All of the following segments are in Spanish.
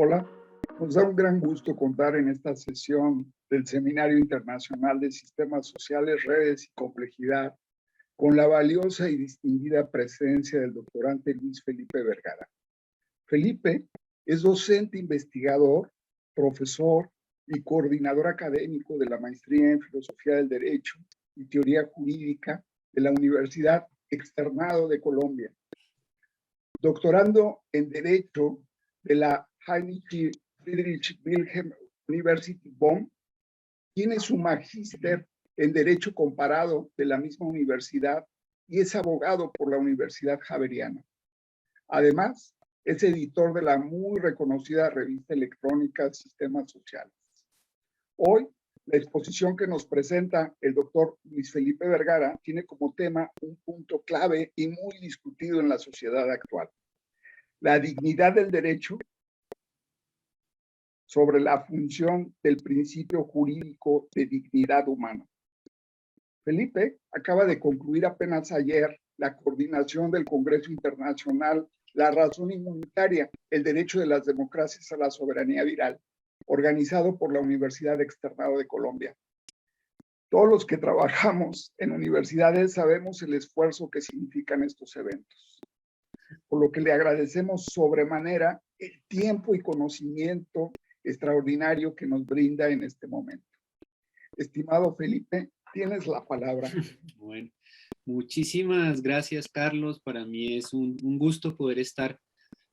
Hola, nos da un gran gusto contar en esta sesión del Seminario Internacional de Sistemas Sociales, Redes y Complejidad con la valiosa y distinguida presencia del doctorante Luis Felipe Vergara. Felipe es docente investigador, profesor y coordinador académico de la Maestría en Filosofía del Derecho y Teoría Jurídica de la Universidad Externado de Colombia. Doctorando en Derecho de la Heinrich Friedrich Wilhelm University Bonn, tiene su magíster en Derecho Comparado de la misma universidad y es abogado por la Universidad Javeriana. Además, es editor de la muy reconocida revista electrónica Sistemas Sociales. Hoy, la exposición que nos presenta el doctor Luis Felipe Vergara tiene como tema un punto clave y muy discutido en la sociedad actual: la dignidad del derecho sobre la función del principio jurídico de dignidad humana. Felipe acaba de concluir apenas ayer la coordinación del Congreso Internacional La Razón Inmunitaria, el derecho de las democracias a la soberanía viral, organizado por la Universidad Externado de Colombia. Todos los que trabajamos en universidades sabemos el esfuerzo que significan estos eventos, por lo que le agradecemos sobremanera el tiempo y conocimiento extraordinario que nos brinda en este momento. Estimado Felipe, tienes la palabra. Bueno, muchísimas gracias, Carlos. Para mí es un gusto poder estar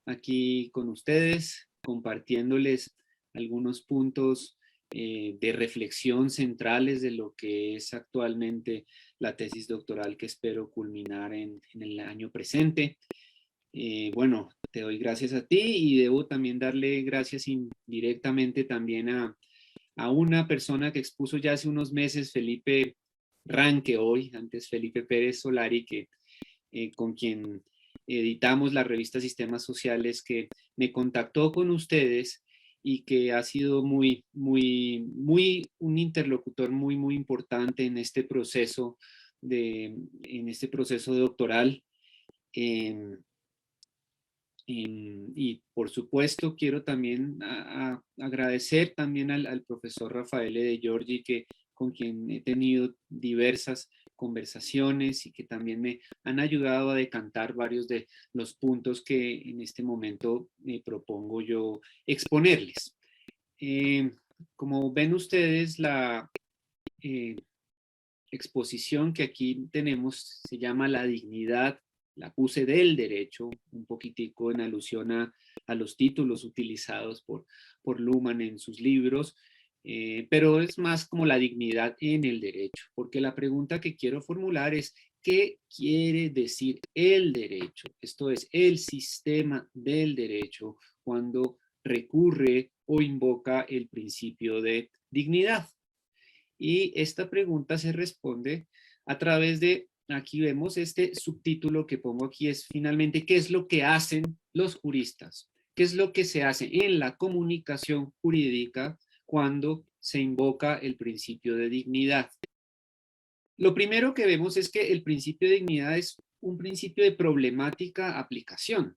aquí con ustedes, compartiéndoles algunos puntos de reflexión centrales de lo que es actualmente la tesis doctoral que espero culminar en el año presente. Bueno, te doy gracias a ti y debo también darle gracias indirectamente también a una persona que expuso ya hace unos meses, Felipe Ranque, hoy, antes Felipe Pérez Solari, que, con quien editamos la revista Sistemas Sociales, que me contactó con ustedes y que ha sido un interlocutor muy importante en este proceso doctoral. Y por supuesto quiero también agradecer también al profesor Rafael de Giorgi, con quien he tenido diversas conversaciones y que también me han ayudado a decantar varios de los puntos que en este momento me propongo yo exponerles. Como ven ustedes, la exposición que aquí tenemos se llama La dignidad. La puse del derecho, un poquitico en alusión a los títulos utilizados por Luhmann en sus libros, pero es más como la dignidad en el derecho, porque la pregunta que quiero formular es: ¿qué quiere decir el derecho? Esto es, el sistema del derecho cuando recurre o invoca el principio de dignidad. Y esta pregunta se responde a través de, aquí vemos este subtítulo que pongo aquí, es finalmente, ¿qué es lo que hacen los juristas? ¿Qué es lo que se hace en la comunicación jurídica cuando se invoca el principio de dignidad? Lo primero que vemos es que el principio de dignidad es un principio de problemática aplicación.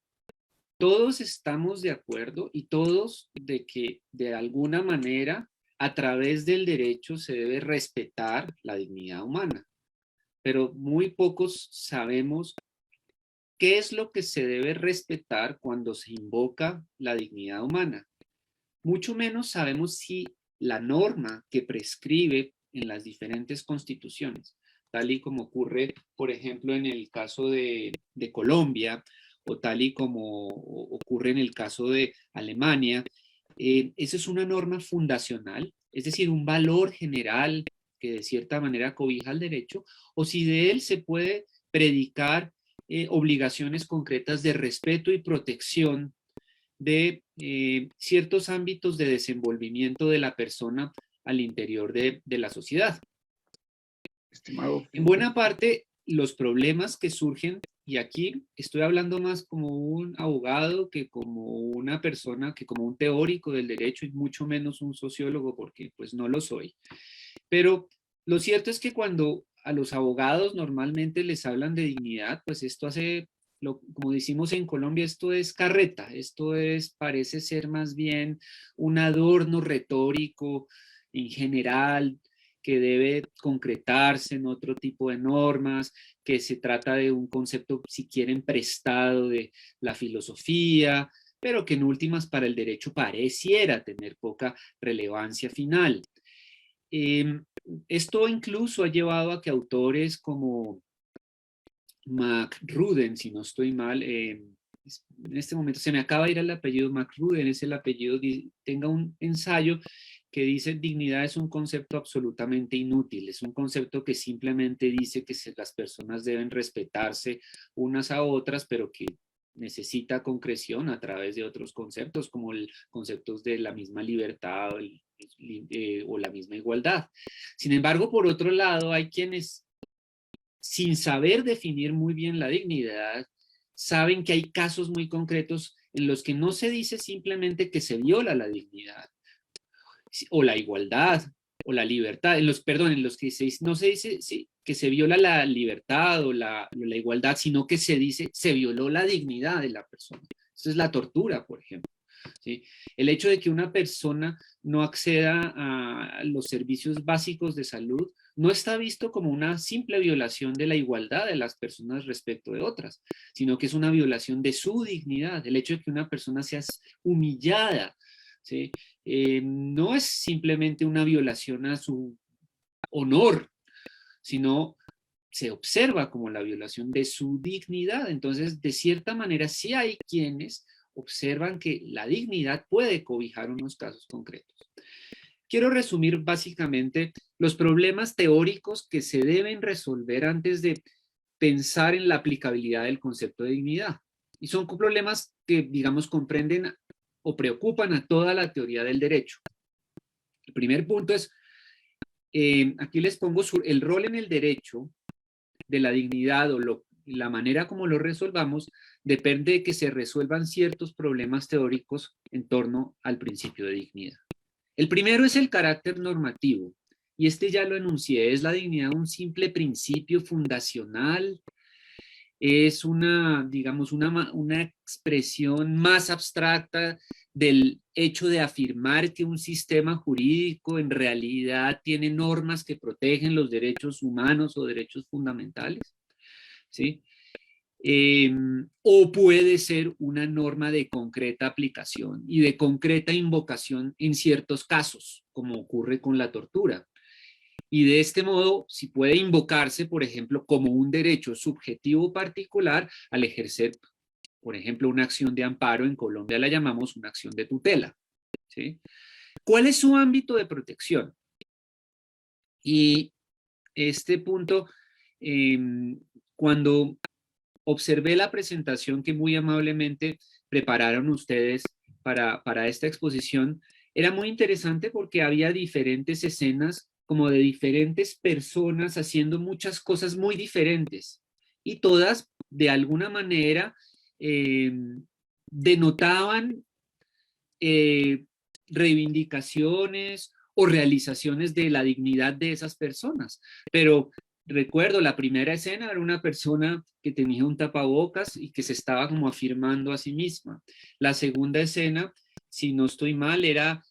Todos estamos de acuerdo y todos de que de alguna manera a través del derecho se debe respetar la dignidad humana, pero muy pocos sabemos qué es lo que se debe respetar cuando se invoca la dignidad humana. Mucho menos sabemos si la norma que prescribe en las diferentes constituciones, tal y como ocurre, por ejemplo, en el caso de Colombia, o tal y como ocurre en el caso de Alemania, esa es una norma fundacional, es decir, un valor general que de cierta manera cobija el derecho, o si de él se puede predicar obligaciones concretas de respeto y protección de ciertos ámbitos de desenvolvimiento de la persona al interior de la sociedad. Estimado Felipe, en buena parte, los problemas que surgen, y aquí estoy hablando más como un abogado que como una persona, que como un teórico del derecho y mucho menos un sociólogo, porque pues no lo soy. Pero lo cierto es que cuando a los abogados normalmente les hablan de dignidad, pues esto hace como decimos en Colombia, esto es carreta, parece ser más bien un adorno retórico en general que debe concretarse en otro tipo de normas, que se trata de un concepto, si quieren, prestado de la filosofía, pero que en últimas para el derecho pareciera tener poca relevancia final. Esto incluso ha llevado a que autores como McRuden, si no estoy mal, en este momento se me acaba de ir el apellido, McRuden es el apellido, tenga un ensayo que dice: dignidad es un concepto absolutamente inútil, es un concepto que simplemente dice que las personas deben respetarse unas a otras, pero que necesita concreción a través de otros conceptos, como conceptos de la misma libertad o la misma igualdad. Sin embargo, por otro lado, hay quienes, sin saber definir muy bien la dignidad, saben que hay casos muy concretos en los que no se dice simplemente que se viola la dignidad o la igualdad o la libertad, en los que no se dice que se viola la libertad o la igualdad, sino que se dice se violó la dignidad de la persona. Esto es la tortura, por ejemplo. ¿Sí? El hecho de que una persona no acceda a los servicios básicos de salud no está visto como una simple violación de la igualdad de las personas respecto de otras, sino que es una violación de su dignidad. El hecho de que una persona sea humillada, ¿sí? No es simplemente una violación a su honor, sino se observa como la violación de su dignidad. Entonces, de cierta manera, sí hay quienes observan que la dignidad puede cobijar unos casos concretos. Quiero resumir básicamente los problemas teóricos que se deben resolver antes de pensar en la aplicabilidad del concepto de dignidad. Y son problemas que, digamos, comprenden o preocupan a toda la teoría del derecho. El primer punto es, aquí les pongo el rol en el derecho de la dignidad o la manera como lo resolvamos depende de que se resuelvan ciertos problemas teóricos en torno al principio de dignidad. El primero es el carácter normativo, y este ya lo enuncié: es la dignidad un simple principio fundacional, es digamos, una expresión más abstracta del hecho de afirmar que un sistema jurídico en realidad tiene normas que protegen los derechos humanos o derechos fundamentales, ¿sí? O puede ser una norma de concreta aplicación y de concreta invocación en ciertos casos, como ocurre con la tortura. Y de este modo, si puede invocarse, por ejemplo, como un derecho subjetivo particular al ejercer, por ejemplo, una acción de amparo. En Colombia la llamamos una acción de tutela, ¿sí? ¿Cuál es su ámbito de protección? Y este punto, cuando observé la presentación que muy amablemente prepararon ustedes para esta exposición, era muy interesante porque había diferentes escenas como de diferentes personas haciendo muchas cosas muy diferentes y todas de alguna manera denotaban reivindicaciones o realizaciones de la dignidad de esas personas. Pero recuerdo, la primera escena era una persona que tenía un tapabocas y que se estaba como afirmando a sí misma. La segunda escena, si no estoy mal, era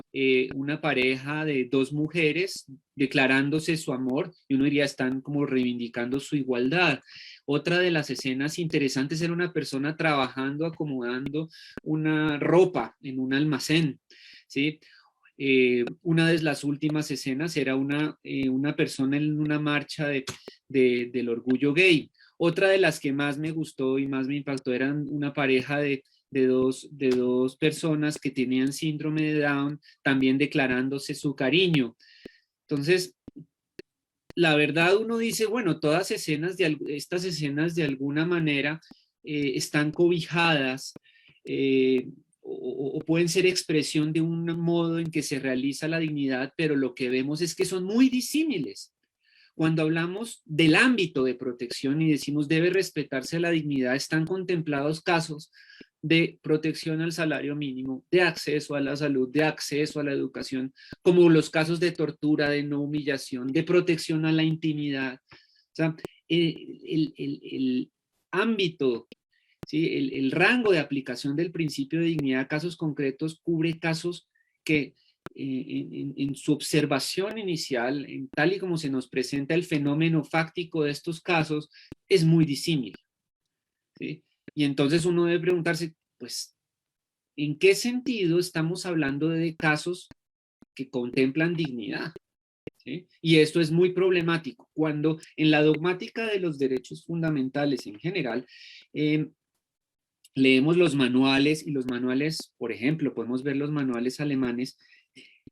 una pareja de dos mujeres declarándose su amor, y uno diría están como reivindicando su igualdad. Otra de las escenas interesantes era una persona trabajando, acomodando una ropa en un almacén, ¿sí? Una de las últimas escenas era una persona en una marcha del orgullo gay. Otra de las que más me gustó y más me impactó eran una pareja de dos personas que tenían síndrome de Down, también declarándose su cariño. Entonces, la verdad uno dice, bueno, todas estas escenas de alguna manera están cobijadas o pueden ser expresión de un modo en que se realiza la dignidad, pero lo que vemos es que son muy disímiles. Cuando hablamos del ámbito de protección y decimos debe respetarse la dignidad, están contemplados casos de protección al salario mínimo, de acceso a la salud, de acceso a la educación, como los casos de tortura, de no humillación, de protección a la intimidad. O sea, el ámbito ¿sí? El rango de aplicación del principio de dignidad a casos concretos cubre casos que en su observación inicial, tal y como se nos presenta el fenómeno fáctico de estos casos, es muy disímil, ¿sí? Y entonces uno debe preguntarse, pues, ¿en qué sentido estamos hablando de casos que contemplan dignidad? ¿Sí? Y esto es muy problemático cuando en la dogmática de los derechos fundamentales en general, leemos los manuales y los manuales, por ejemplo, podemos ver los manuales alemanes.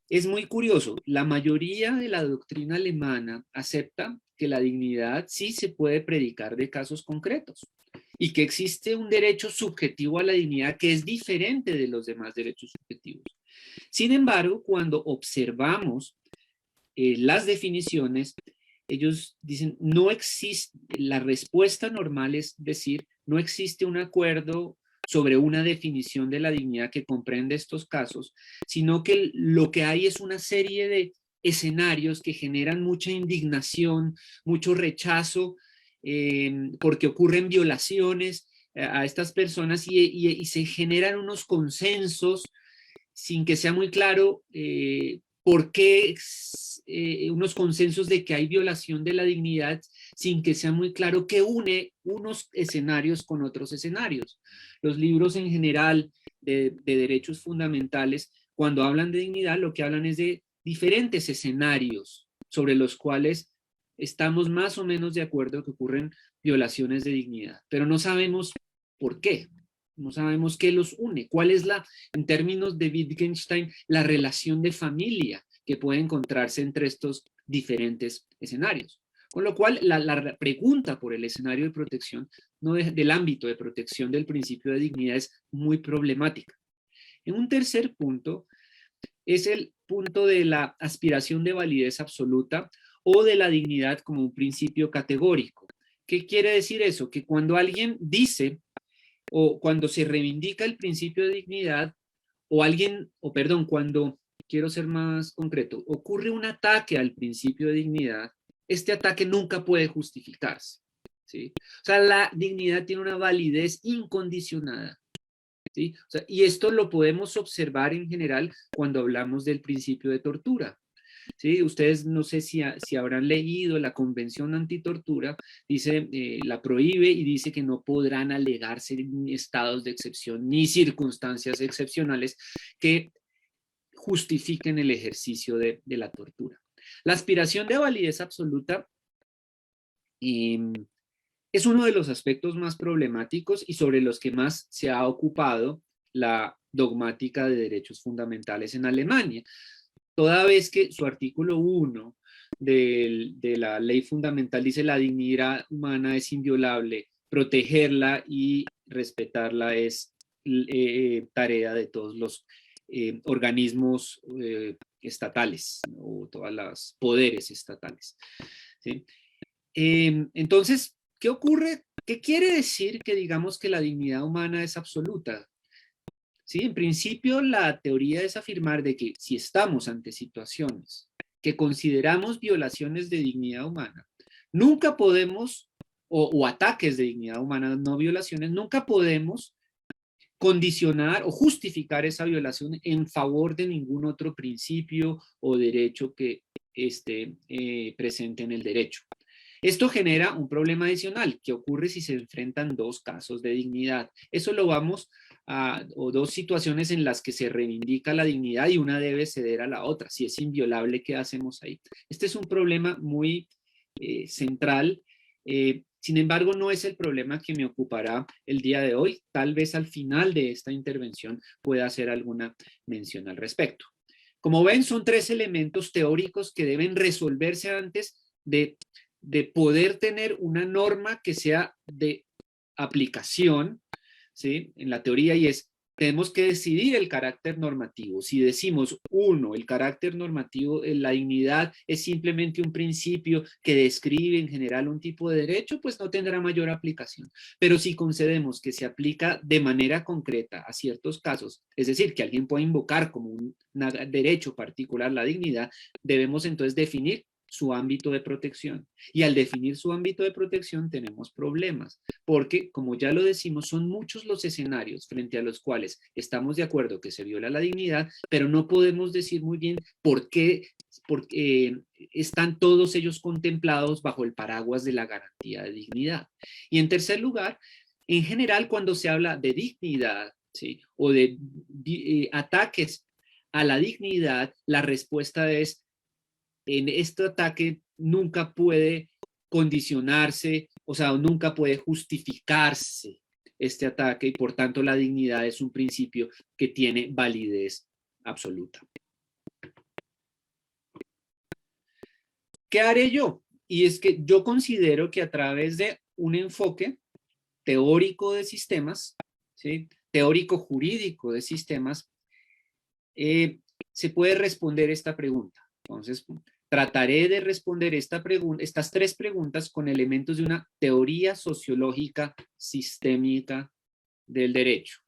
Es muy curioso, la mayoría de la doctrina alemana acepta que la dignidad sí se puede predicar de casos concretos y que existe un derecho subjetivo a la dignidad que es diferente de los demás derechos subjetivos. Sin embargo, cuando observamos las definiciones, ellos dicen, no existe, la respuesta normal es decir, no existe un acuerdo sobre una definición de la dignidad que comprende estos casos, sino que lo que hay es una serie de escenarios que generan mucha indignación, mucho rechazo, porque ocurren violaciones a estas personas y se generan unos consensos sin que sea muy claro por qué unos consensos de que hay violación de la dignidad sin que sea muy claro qué une unos escenarios con otros escenarios. Los libros en general de derechos fundamentales, cuando hablan de dignidad, lo que hablan es de diferentes escenarios sobre los cuales estamos más o menos de acuerdo que ocurren violaciones de dignidad, pero no sabemos por qué. No sabemos qué los une, cuál es en términos de Wittgenstein, la relación de familia que puede encontrarse entre estos diferentes escenarios. Con lo cual, la pregunta por el escenario de protección, no del ámbito de protección del principio de dignidad, es muy problemática. En un tercer punto, es el punto de la aspiración de validez absoluta o de la dignidad como un principio categórico. ¿Qué quiere decir eso? Que cuando alguien dice o cuando se reivindica el principio de dignidad, cuando, quiero ser más concreto, ocurre un ataque al principio de dignidad, este ataque nunca puede justificarse, ¿sí? O sea, la dignidad tiene una validez incondicionada, ¿sí? O sea, y esto lo podemos observar en general cuando hablamos del principio de tortura. ¿Sí? Ustedes no sé si habrán leído la Convención Antitortura, dice, la prohíbe y dice que no podrán alegarse ni estados de excepción ni circunstancias excepcionales que justifiquen el ejercicio de la tortura. La aspiración de validez absoluta es uno de los aspectos más problemáticos y sobre los que más se ha ocupado la dogmática de derechos fundamentales en Alemania, toda vez que su artículo 1 de la ley fundamental dice la dignidad humana es inviolable, protegerla y respetarla es tarea de todos los organismos estatales, ¿no? O todos los poderes estatales, ¿sí? Entonces, ¿qué ocurre? ¿Qué quiere decir que digamos que la dignidad humana es absoluta? Sí, en principio la teoría es afirmar de que si estamos ante situaciones que consideramos violaciones de dignidad humana, nunca podemos, o ataques de dignidad humana, no violaciones, nunca podemos condicionar o justificar esa violación en favor de ningún otro principio o derecho que esté presente en el derecho. Esto genera un problema adicional. ¿Qué ocurre si se enfrentan dos casos de dignidad? Eso lo vamos o dos situaciones en las que se reivindica la dignidad y una debe ceder a la otra. Si es inviolable, ¿qué hacemos ahí? Este es un problema muy central. Sin embargo, no es el problema que me ocupará el día de hoy. Tal vez al final de esta intervención pueda hacer alguna mención al respecto. Como ven, son tres elementos teóricos que deben resolverse antes de poder tener una norma que sea de aplicación, ¿sí? En la teoría, y tenemos que decidir el carácter normativo. Si decimos, uno, el carácter normativo, la dignidad es simplemente un principio que describe en general un tipo de derecho, pues no tendrá mayor aplicación. Pero si concedemos que se aplica de manera concreta a ciertos casos, es decir, que alguien puede invocar como un derecho particular la dignidad, debemos entonces definir su ámbito de protección. Y al definir su ámbito de protección tenemos problemas, porque, como ya lo decimos, son muchos los escenarios frente a los cuales estamos de acuerdo que se viola la dignidad, pero no podemos decir muy bien por qué porque están todos ellos contemplados bajo el paraguas de la garantía de dignidad. Y en tercer lugar, en general, cuando se habla de dignidad, ¿sí?, o de ataques a la dignidad, la respuesta es, en este ataque nunca puede condicionarse, o sea, nunca puede justificarse este ataque y por tanto la dignidad es un principio que tiene validez absoluta. ¿Qué haré yo? Y es que yo considero que a través de un enfoque teórico de sistemas, ¿sí?, teórico jurídico de sistemas, se puede responder esta pregunta. Entonces, trataré de responder estas tres preguntas con elementos de una teoría sociológica sistémica del derecho.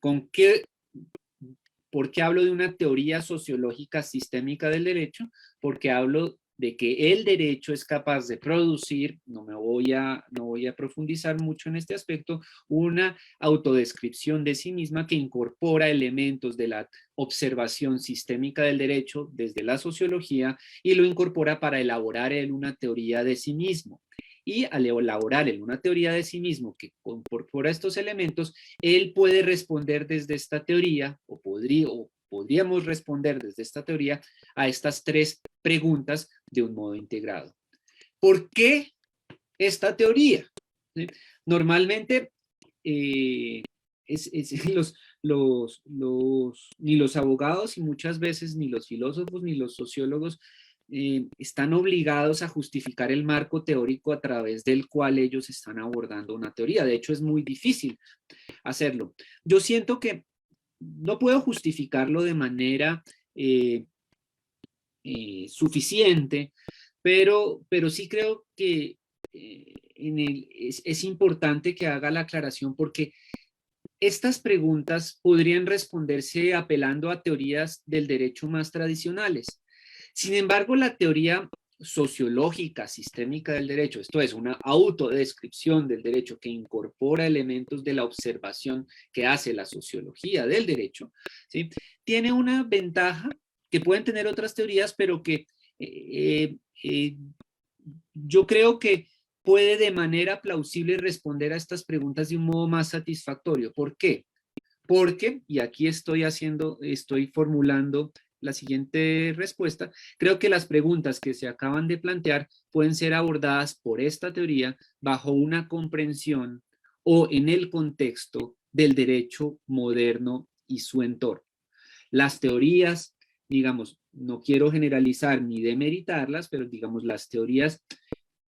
¿Por qué hablo de una teoría sociológica sistémica del derecho? Porque hablo de que el derecho es capaz de producir, no voy a profundizar mucho en este aspecto, una autodescripción de sí misma que incorpora elementos de la observación sistémica del derecho desde la sociología y lo incorpora para elaborar en una teoría de sí mismo. Y al elaborar en una teoría de sí mismo que incorpora estos elementos, él puede responder desde esta teoría, o podríamos responder desde esta teoría a estas tres preguntas de un modo integrado. ¿Por qué esta teoría? ¿Sí? Normalmente ni los abogados y muchas veces ni los filósofos ni los sociólogos están obligados a justificar el marco teórico a través del cual ellos están abordando una teoría. De hecho, es muy difícil hacerlo. Yo siento que no puedo justificarlo de manera suficiente, pero sí creo que es importante que haga la aclaración porque estas preguntas podrían responderse apelando a teorías del derecho más tradicionales. Sin embargo, la teoría sociológica sistémica del derecho, esto es una autodescripción del derecho que incorpora elementos de la observación que hace la sociología del derecho, ¿sí?, tiene una ventaja que pueden tener otras teorías, pero que yo creo que puede de manera plausible responder a estas preguntas de un modo más satisfactorio. ¿Por qué? Porque, y aquí estoy formulando la siguiente respuesta, creo que las preguntas que se acaban de plantear pueden ser abordadas por esta teoría bajo una comprensión o en el contexto del derecho moderno y su entorno. Las teorías, digamos, no quiero generalizar ni demeritarlas, pero digamos las teorías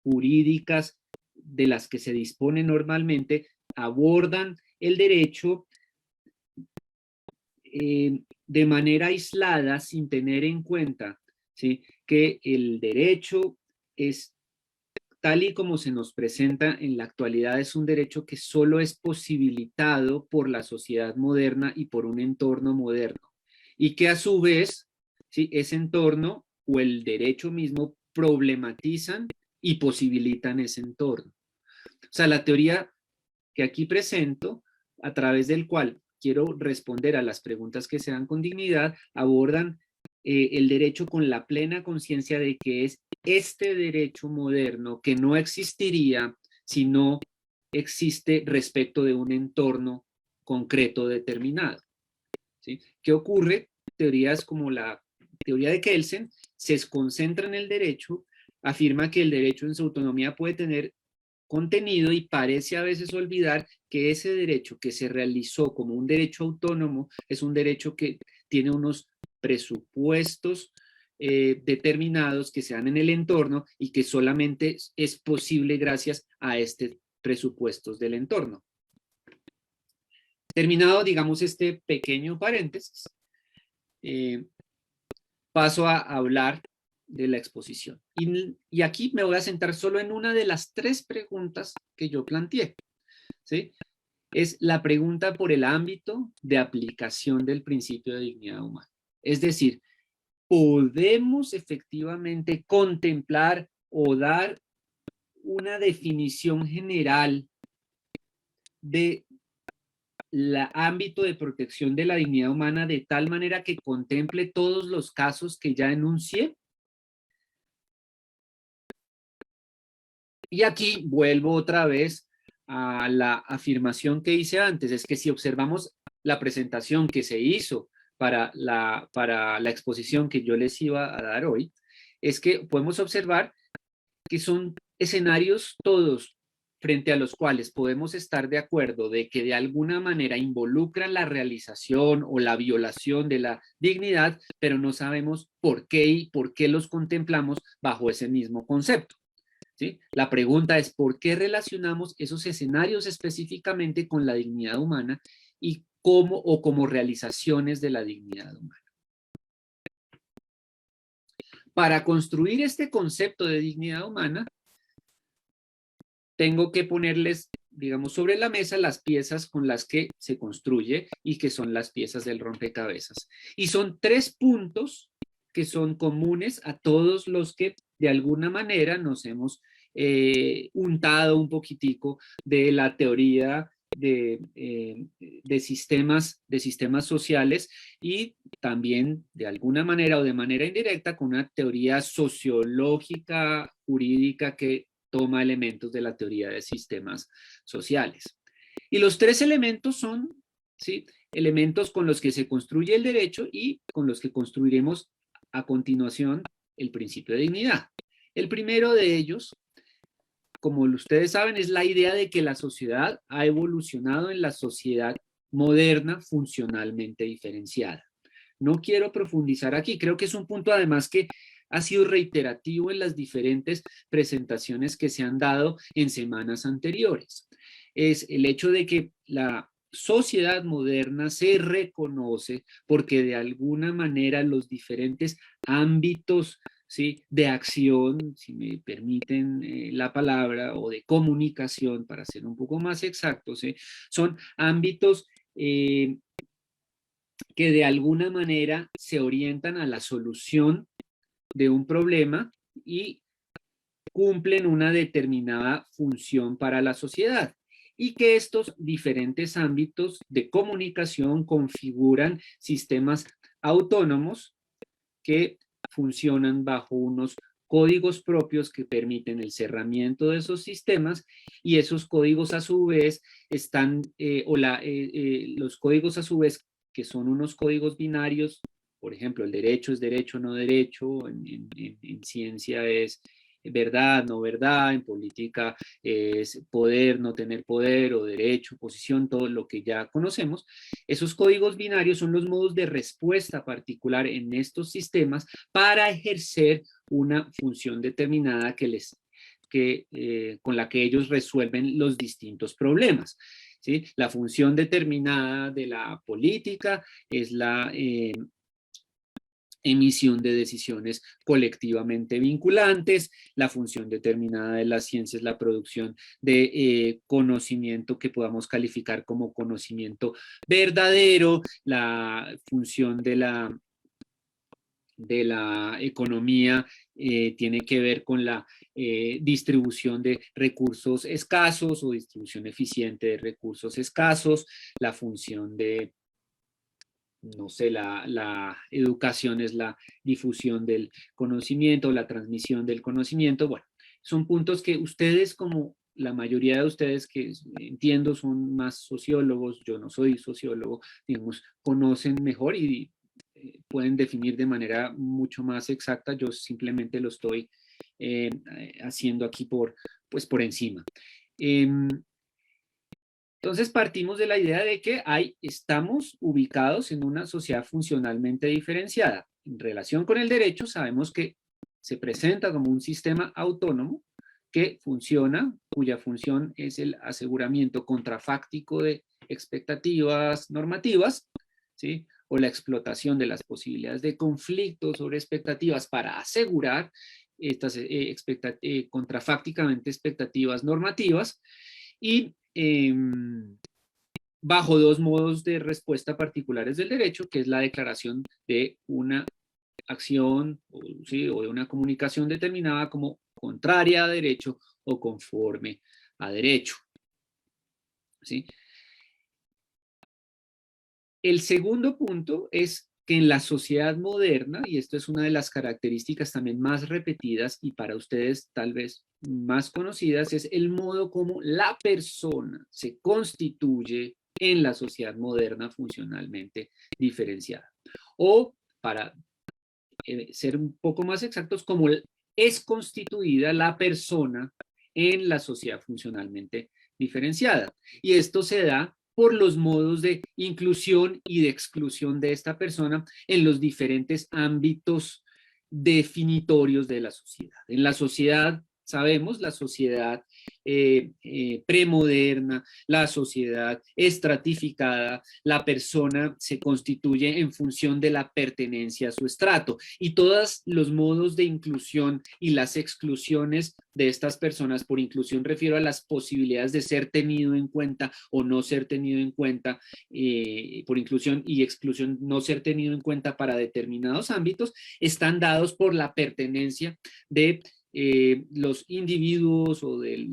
jurídicas de las que se dispone normalmente abordan el derecho de manera aislada sin tener en cuenta, ¿sí?, que el derecho es tal y como se nos presenta en la actualidad, es un derecho que solo es posibilitado por la sociedad moderna y por un entorno moderno. Y que a su vez, ¿sí?, ese entorno o el derecho mismo problematizan y posibilitan ese entorno. O sea, la teoría que aquí presento, a través del cual quiero responder a las preguntas que se dan con dignidad, abordan el derecho con la plena conciencia de que es este derecho moderno que no existiría si no existe respecto de un entorno concreto determinado, ¿sí? ¿Qué ocurre? Teorías como la teoría de Kelsen se concentra en el derecho, afirma que el derecho en su autonomía puede tener contenido y parece a veces olvidar que ese derecho que se realizó como un derecho autónomo es un derecho que tiene unos presupuestos determinados que se dan en el entorno y que solamente es posible gracias a estos presupuestos del entorno. Terminado, digamos, este pequeño paréntesis, paso a hablar de la exposición. Y aquí me voy a centrar solo en una de las tres preguntas que yo planteé, ¿sí? Es la pregunta por el ámbito de aplicación del principio de dignidad humana. Es decir, podemos efectivamente contemplar o dar una definición general de ámbito de protección de la dignidad humana de tal manera que contemple todos los casos que ya enuncié. Y aquí vuelvo otra vez a la afirmación que hice antes, es que si observamos la presentación que se hizo para la exposición que yo les iba a dar hoy, es que podemos observar que son escenarios todos frente a los cuales podemos estar de acuerdo de que de alguna manera involucran la realización o la violación de la dignidad, pero no sabemos por qué y por qué los contemplamos bajo ese mismo concepto. ¿Sí? La pregunta es ¿por qué relacionamos esos escenarios específicamente con la dignidad humana y como realizaciones de la dignidad humana? Para construir este concepto de dignidad humana, tengo que ponerles, digamos, sobre la mesa las piezas con las que se construye y que son las piezas del rompecabezas. Y son 3 puntos que son comunes a todos los que de alguna manera nos hemos untado un poquitico de la teoría de sistemas sociales y también de alguna manera o de manera indirecta con una teoría sociológica, jurídica que toma elementos de la teoría de sistemas sociales. Y los 3 elementos son, ¿sí?, elementos con los que se construye el derecho y con los que construiremos a continuación el principio de dignidad. El primero de ellos, como ustedes saben, es la idea de que la sociedad ha evolucionado en la sociedad moderna funcionalmente diferenciada. No quiero profundizar aquí, creo que es un punto además que ha sido reiterativo en las diferentes presentaciones que se han dado en semanas anteriores. Es el hecho de que la sociedad moderna se reconoce porque de alguna manera los diferentes ámbitos, ¿sí?, de acción, si me permiten la palabra, o de comunicación, para ser un poco más exactos, ¿sí?, son ámbitos que de alguna manera se orientan a la solución de un problema y cumplen una determinada función para la sociedad, y que estos diferentes ámbitos de comunicación configuran sistemas autónomos que funcionan bajo unos códigos propios que permiten el cerramiento de esos sistemas, y esos códigos a su vez están, los códigos a su vez, que son unos códigos binarios, por ejemplo, el derecho es derecho, no derecho, en ciencia es verdad, no verdad, en política es poder, no tener poder, o derecho, posición, todo lo que ya conocemos. Esos códigos binarios son los modos de respuesta particular en estos sistemas para ejercer una función determinada con la que ellos resuelven los distintos problemas. ¿Sí? La función determinada de la política es la emisión de decisiones colectivamente vinculantes. La función determinada de la ciencia es la producción de conocimiento que podamos calificar como conocimiento verdadero. La función de la economía tiene que ver con la distribución de recursos escasos o distribución eficiente de recursos escasos. La función de, no sé, la educación es la difusión del conocimiento, la transmisión del conocimiento. Bueno, son puntos que ustedes, como la mayoría de ustedes que entiendo son más sociólogos, yo no soy sociólogo, digamos, conocen mejor y pueden definir de manera mucho más exacta. Yo simplemente lo estoy haciendo aquí por encima. Entonces partimos de la idea de que estamos ubicados en una sociedad funcionalmente diferenciada. En relación con el derecho, sabemos que se presenta como un sistema autónomo que funciona, cuya función es el aseguramiento contrafáctico de expectativas normativas, ¿sí?, o la explotación de las posibilidades de conflicto sobre expectativas para asegurar estas contrafácticamente expectativas normativas, y bajo 2 modos de respuesta particulares del derecho, que es la declaración de una acción ¿sí? o de una comunicación determinada como contraria a derecho o conforme a derecho. ¿Sí? El segundo punto es que en la sociedad moderna, y esto es una de las características también más repetidas y para ustedes tal vez más conocidas, es el modo como la persona se constituye en la sociedad moderna funcionalmente diferenciada. O para ser un poco más exactos, como es constituida la persona en la sociedad funcionalmente diferenciada. Y esto se da por los modos de inclusión y de exclusión de esta persona en los diferentes ámbitos definitorios de la sociedad. En la sociedad, sabemos, la sociedad premoderna, la sociedad estratificada, la persona se constituye en función de la pertenencia a su estrato y todos los modos de inclusión y las exclusiones de estas personas, por inclusión refiero a las posibilidades de ser tenido en cuenta o no ser tenido en cuenta, por inclusión y exclusión no ser tenido en cuenta para determinados ámbitos, están dados por la pertenencia de los individuos o de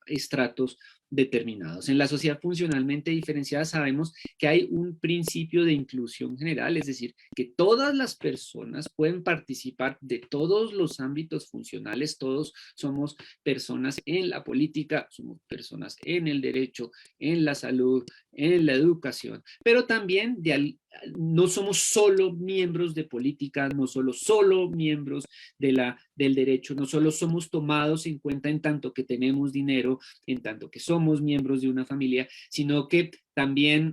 estratos determinados. En la sociedad funcionalmente diferenciada sabemos que hay un principio de inclusión general, es decir, que todas las personas pueden participar de todos los ámbitos funcionales, todos somos personas en la política, somos personas en el derecho, en la salud, en la educación, pero también no somos solo miembros de política, no solo miembros del derecho, no solo somos tomados en cuenta en tanto que tenemos dinero, en tanto que somos miembros de una familia, sino que también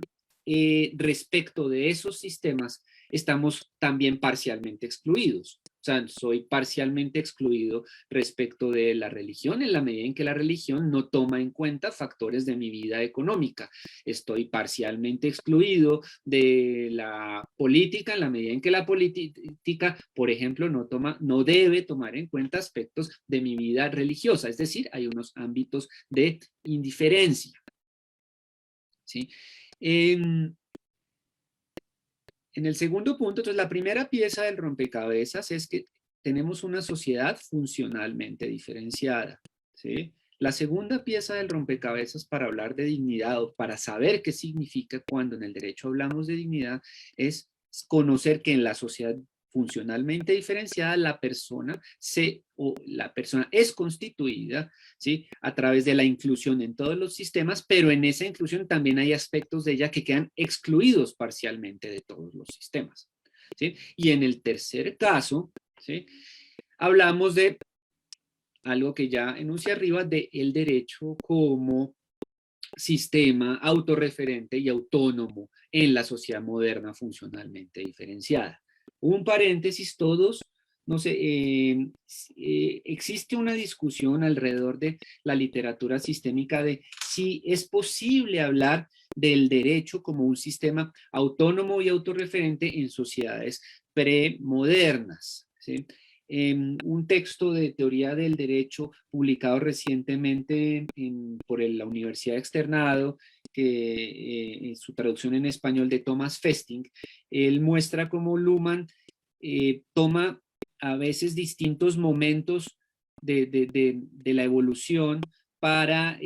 respecto de esos sistemas estamos también parcialmente excluidos. O sea, soy parcialmente excluido respecto de la religión en la medida en que la religión no toma en cuenta factores de mi vida económica. Estoy parcialmente excluido de la política en la medida en que la política, por ejemplo, no debe tomar en cuenta aspectos de mi vida religiosa. Es decir, hay unos ámbitos de indiferencia. ¿Sí? En el segundo punto, entonces la primera pieza del rompecabezas es que tenemos una sociedad funcionalmente diferenciada, ¿sí? La segunda pieza del rompecabezas para hablar de dignidad o para saber qué significa cuando en el derecho hablamos de dignidad es conocer que en la sociedad funcionalmente diferenciada la persona es constituida, ¿sí? A través de la inclusión en todos los sistemas, pero en esa inclusión también hay aspectos de ella que quedan excluidos parcialmente de todos los sistemas, ¿sí? Y en el tercer caso, ¿sí? Hablamos de algo que ya enuncié arriba, de el derecho como sistema autorreferente y autónomo en la sociedad moderna funcionalmente diferenciada. Un paréntesis, todos, no sé, existe una discusión alrededor de la literatura sistémica de si es posible hablar del derecho como un sistema autónomo y autorreferente en sociedades premodernas, ¿sí? Un texto de teoría del derecho publicado recientemente por la Universidad Externado, que su traducción en español de Thomas Festing, él muestra cómo Luhmann toma a veces distintos momentos de la evolución para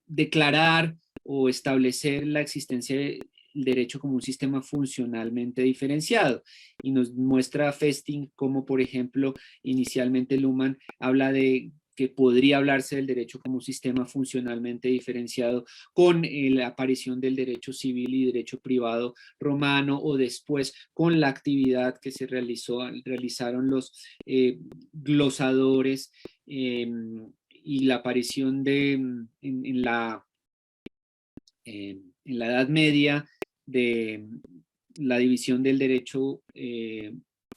declarar o establecer la existencia del derecho como un sistema funcionalmente diferenciado. Y nos muestra Festing como, por ejemplo, inicialmente Luhmann habla de que podría hablarse del derecho como un sistema funcionalmente diferenciado con la aparición del derecho civil y derecho privado romano, o después con la actividad que se realizaron los glosadores y la aparición en la Edad Media de la división del derecho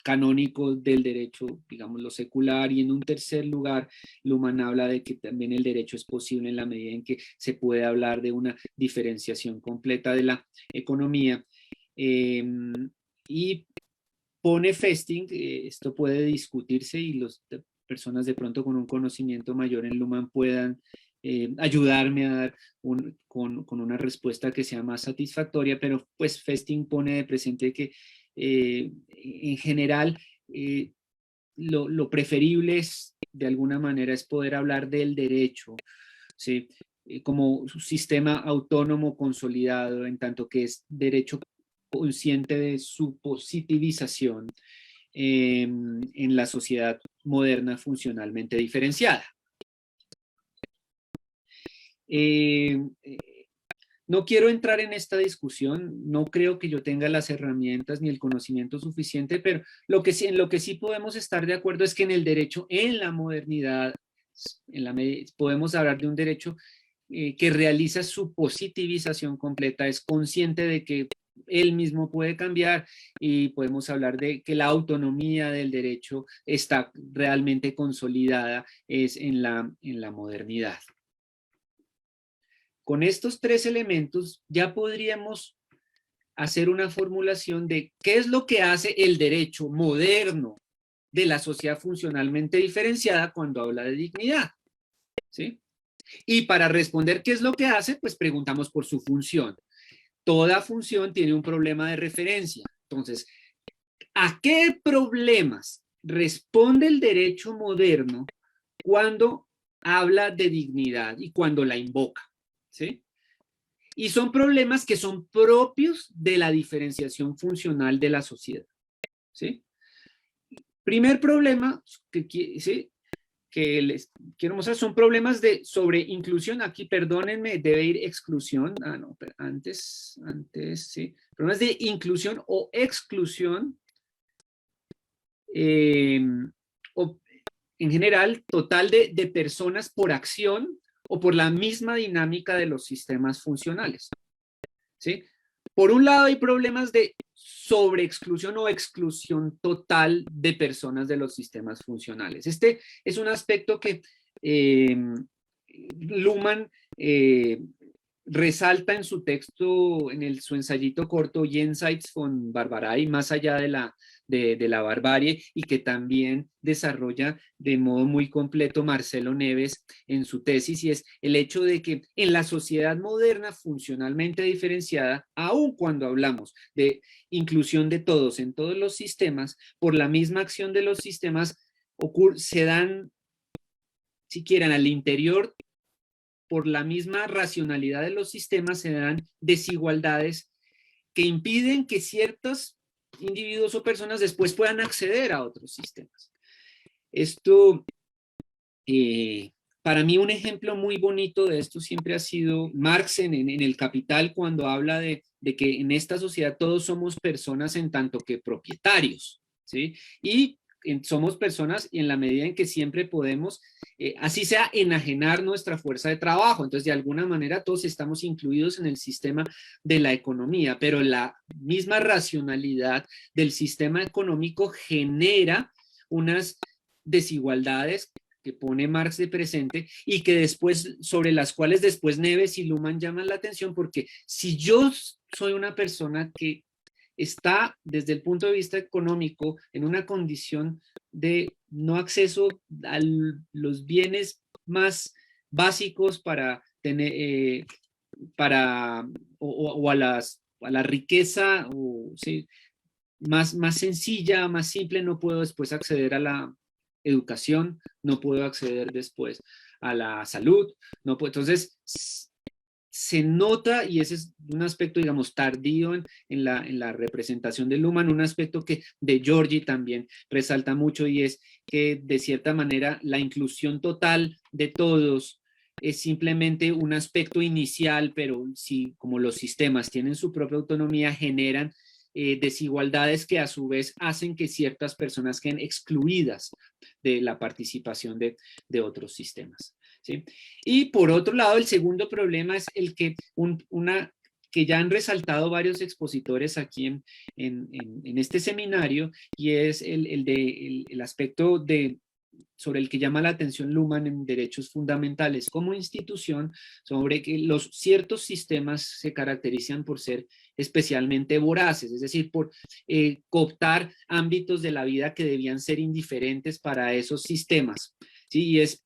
canónico del derecho, digamos, lo secular. Y en un tercer lugar, Luhmann habla de que también el derecho es posible en la medida en que se puede hablar de una diferenciación completa de la economía. Y pone Festing, esto puede discutirse y las personas de pronto con un conocimiento mayor en Luhmann puedan ayudarme a dar con una respuesta que sea más satisfactoria, pero pues Festing pone de presente que en general, lo preferible es, de alguna manera, es poder hablar del derecho, ¿sí? Como un sistema autónomo consolidado, en tanto que es derecho consciente de su positivización en la sociedad moderna funcionalmente diferenciada. No quiero entrar en esta discusión, no creo que yo tenga las herramientas ni el conocimiento suficiente, pero en lo que sí podemos estar de acuerdo es que en el derecho, en la modernidad, podemos hablar de un derecho que realiza su positivización completa, es consciente de que él mismo puede cambiar, y podemos hablar de que la autonomía del derecho está realmente consolidada es en la modernidad. Con estos tres elementos ya podríamos hacer una formulación de qué es lo que hace el derecho moderno de la sociedad funcionalmente diferenciada cuando habla de dignidad, ¿sí? Y para responder qué es lo que hace, pues preguntamos por su función. Toda función tiene un problema de referencia. Entonces, ¿a qué problemas responde el derecho moderno cuando habla de dignidad y cuando la invoca? ¿Sí? Y son problemas que son propios de la diferenciación funcional de la sociedad, ¿sí? Primer problema ¿sí?, que les quiero mostrar son problemas sobre inclusión. Aquí, perdónenme, debe ir exclusión. No, pero antes, sí. Problemas de inclusión o exclusión, o en general, total de personas por acción o por la misma dinámica de los sistemas funcionales, ¿sí? Por un lado hay problemas de sobreexclusión o exclusión total de personas de los sistemas funcionales. Este es un aspecto que Luhmann resalta en su texto, en su ensayito corto Jenseits von Barbarei, más allá de la barbarie, y que también desarrolla de modo muy completo Marcelo Neves en su tesis, y es el hecho de que en la sociedad moderna funcionalmente diferenciada, aun cuando hablamos de inclusión de todos en todos los sistemas, por la misma acción de los sistemas se dan, si quieren, al interior, por la misma racionalidad de los sistemas, se dan desigualdades que impiden que ciertos individuos o personas después puedan acceder a otros sistemas. Esto, para mí, un ejemplo muy bonito de esto siempre ha sido Marx en El Capital, cuando habla de que en esta sociedad todos somos personas en tanto que propietarios, ¿sí? Y somos personas en la medida en que siempre podemos, así sea, enajenar nuestra fuerza de trabajo. Entonces, de alguna manera, todos estamos incluidos en el sistema de la economía, pero la misma racionalidad del sistema económico genera unas desigualdades que pone Marx de presente y que después, sobre las cuales después Neves y Luhmann llaman la atención, porque si yo soy una persona que está desde el punto de vista económico en una condición de no acceso a los bienes más básicos para tener, o a la riqueza, ¿sí?, más sencilla, más simple, no puedo después acceder a la educación, no puedo acceder después a la salud, no puedo. Entonces, se nota, y ese es un aspecto, digamos, tardío en la representación de Luhmann, un aspecto que de Giorgi también resalta mucho, y es que de cierta manera la inclusión total de todos es simplemente un aspecto inicial, pero si como los sistemas tienen su propia autonomía, generan desigualdades que a su vez hacen que ciertas personas queden excluidas de la participación de otros sistemas, ¿sí? Y por otro lado, el segundo problema es el que que ya han resaltado varios expositores aquí en este seminario, y es el aspecto sobre el que llama la atención Luhmann en Derechos Fundamentales como institución, sobre que los ciertos sistemas se caracterizan por ser especialmente voraces, es decir, por cooptar ámbitos de la vida que debían ser indiferentes para esos sistemas. ¿sí? Y es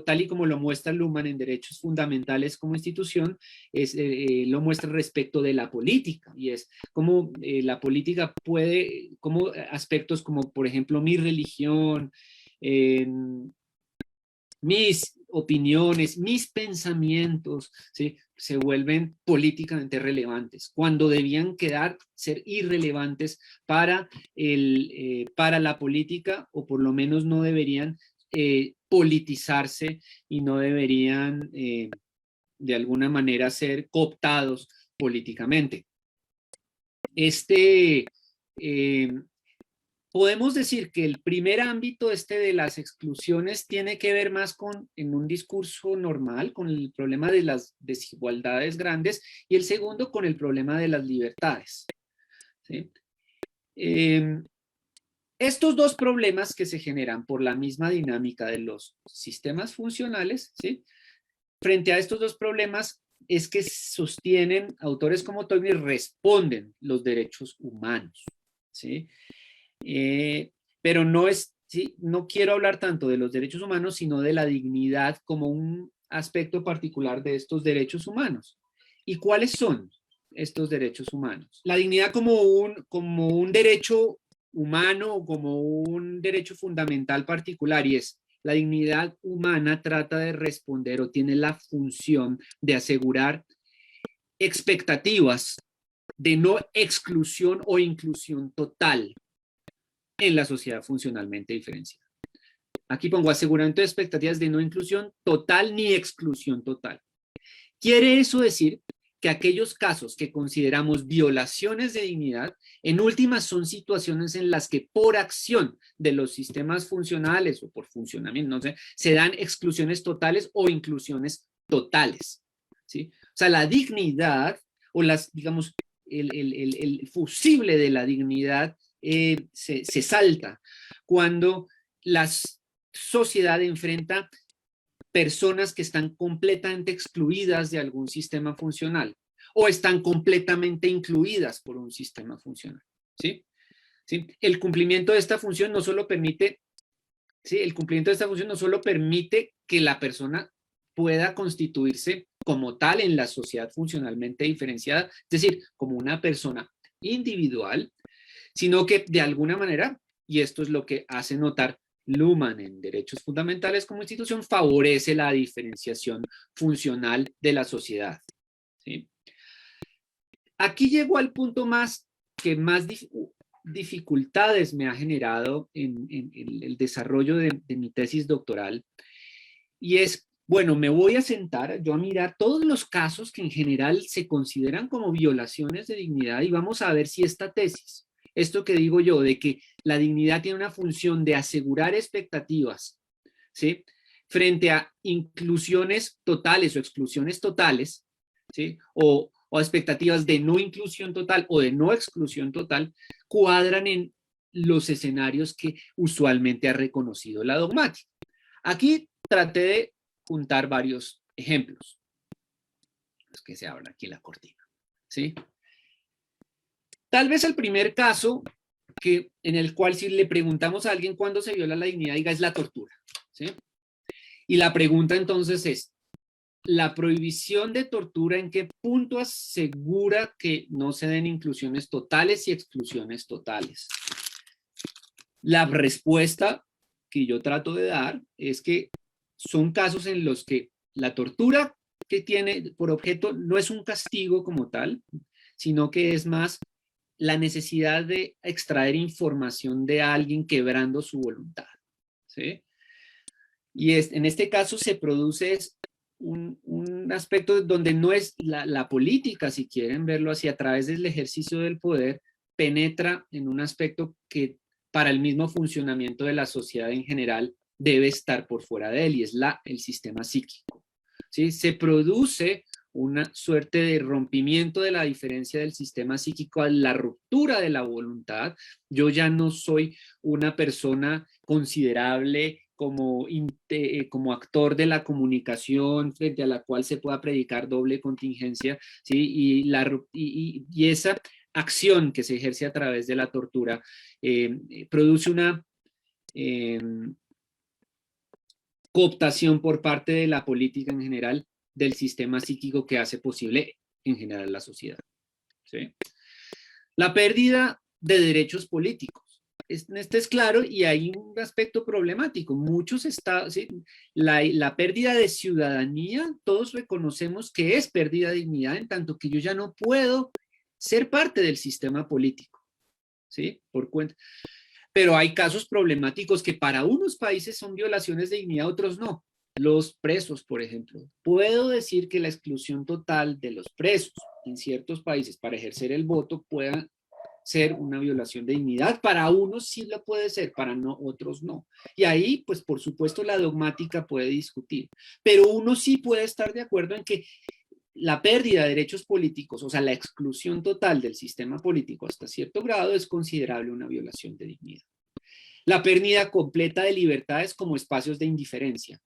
tal y como lo muestra Luhmann en Derechos Fundamentales como institución, lo muestra respecto de la política, y es cómo la política puede, como aspectos como, por ejemplo, mi religión, mis opiniones, mis pensamientos, ¿sí? Se vuelven políticamente relevantes, cuando debían ser irrelevantes para la política, o por lo menos no deberían politizarse y no deberían de alguna manera ser cooptados políticamente. Eh, Podemos decir que el primer ámbito de las exclusiones tiene que ver más en un discurso normal, con el problema de las desigualdades grandes, y el segundo con el problema de las libertades, ¿sí? Estos dos problemas que se generan por la misma dinámica de los sistemas funcionales, ¿sí? Frente a estos dos problemas es que sostienen autores como Tocqueville, responden los derechos humanos, ¿sí? Pero no quiero hablar tanto de los derechos humanos, sino de la dignidad como un aspecto particular de estos derechos humanos. ¿Y cuáles son estos derechos humanos? La dignidad como un derecho humano, como un derecho fundamental particular, y es la dignidad humana trata de responder o tiene la función de asegurar expectativas de no exclusión o inclusión total en la sociedad funcionalmente diferenciada. Aquí pongo aseguramiento de expectativas de no inclusión total ni exclusión total. Quiere eso decir que aquellos casos que consideramos violaciones de dignidad, en últimas son situaciones en las que por acción de los sistemas funcionales o por funcionamiento, no sé, se dan exclusiones totales o inclusiones totales, ¿sí? O sea, la dignidad o digamos, el fusible de la dignidad se salta cuando la sociedad enfrenta personas que están completamente excluidas de algún sistema funcional o están completamente incluidas por un sistema funcional, ¿sí? ¿Sí? El cumplimiento de esta función no solo permite, ¿sí? El cumplimiento de esta función no solo permite que la persona pueda constituirse como tal en la sociedad funcionalmente diferenciada, es decir, como una persona individual, sino que de alguna manera, y esto es lo que hace notar Luhmann en Derechos Fundamentales como institución, favorece la diferenciación funcional de la sociedad, ¿sí? Aquí llego al punto que más dificultades me ha generado en el desarrollo de mi tesis doctoral, y es, bueno, me voy a sentar yo a mirar todos los casos que en general se consideran como violaciones de dignidad, y vamos a ver si esta tesis, esto que digo yo, de que la dignidad tiene una función de asegurar expectativas, ¿sí? Frente a inclusiones totales o exclusiones totales, ¿sí? O expectativas de no inclusión total o de no exclusión total, cuadran en los escenarios que usualmente ha reconocido la dogmática. Aquí traté de juntar varios ejemplos. Es que se abra aquí la cortina, ¿sí? Tal vez el primer caso en el cual si le preguntamos a alguien cuándo se viola la dignidad, diga es la tortura, ¿sí? Y la pregunta entonces es, ¿la prohibición de tortura en qué punto asegura que no se den inclusiones totales y exclusiones totales? La respuesta que yo trato de dar es que son casos en los que la tortura que tiene por objeto no es un castigo como tal, sino que es más la necesidad de extraer información de alguien quebrando su voluntad, ¿sí? Y en este caso se produce un aspecto donde no es la política, si quieren verlo así, a través del ejercicio del poder, penetra en un aspecto que para el mismo funcionamiento de la sociedad en general debe estar por fuera de él, y es el sistema psíquico, ¿sí? Se produce una suerte de rompimiento de la diferencia del sistema psíquico, a la ruptura de la voluntad. Yo ya no soy una persona considerable como actor de la comunicación frente a la cual se pueda predicar doble contingencia, ¿sí? Y esa acción que se ejerce a través de la tortura produce cooptación por parte de la política en general del sistema psíquico que hace posible en general la sociedad. ¿Sí? La pérdida de derechos políticos. Este es claro y hay un aspecto problemático. Muchos estados, ¿sí? La pérdida de ciudadanía, todos reconocemos que es pérdida de dignidad en tanto que yo ya no puedo ser parte del sistema político, ¿sí? Por cuenta. Pero hay casos problemáticos que para unos países son violaciones de dignidad, otros no. Los presos, por ejemplo. Puedo decir que la exclusión total de los presos en ciertos países para ejercer el voto pueda ser una violación de dignidad. Para unos sí lo puede ser, para no, otros no. Y ahí, pues por supuesto, la dogmática puede discutir. Pero uno sí puede estar de acuerdo en que la pérdida de derechos políticos, o sea, la exclusión total del sistema político hasta cierto grado es considerable una violación de dignidad. La pérdida completa de libertades como espacios de indiferencia.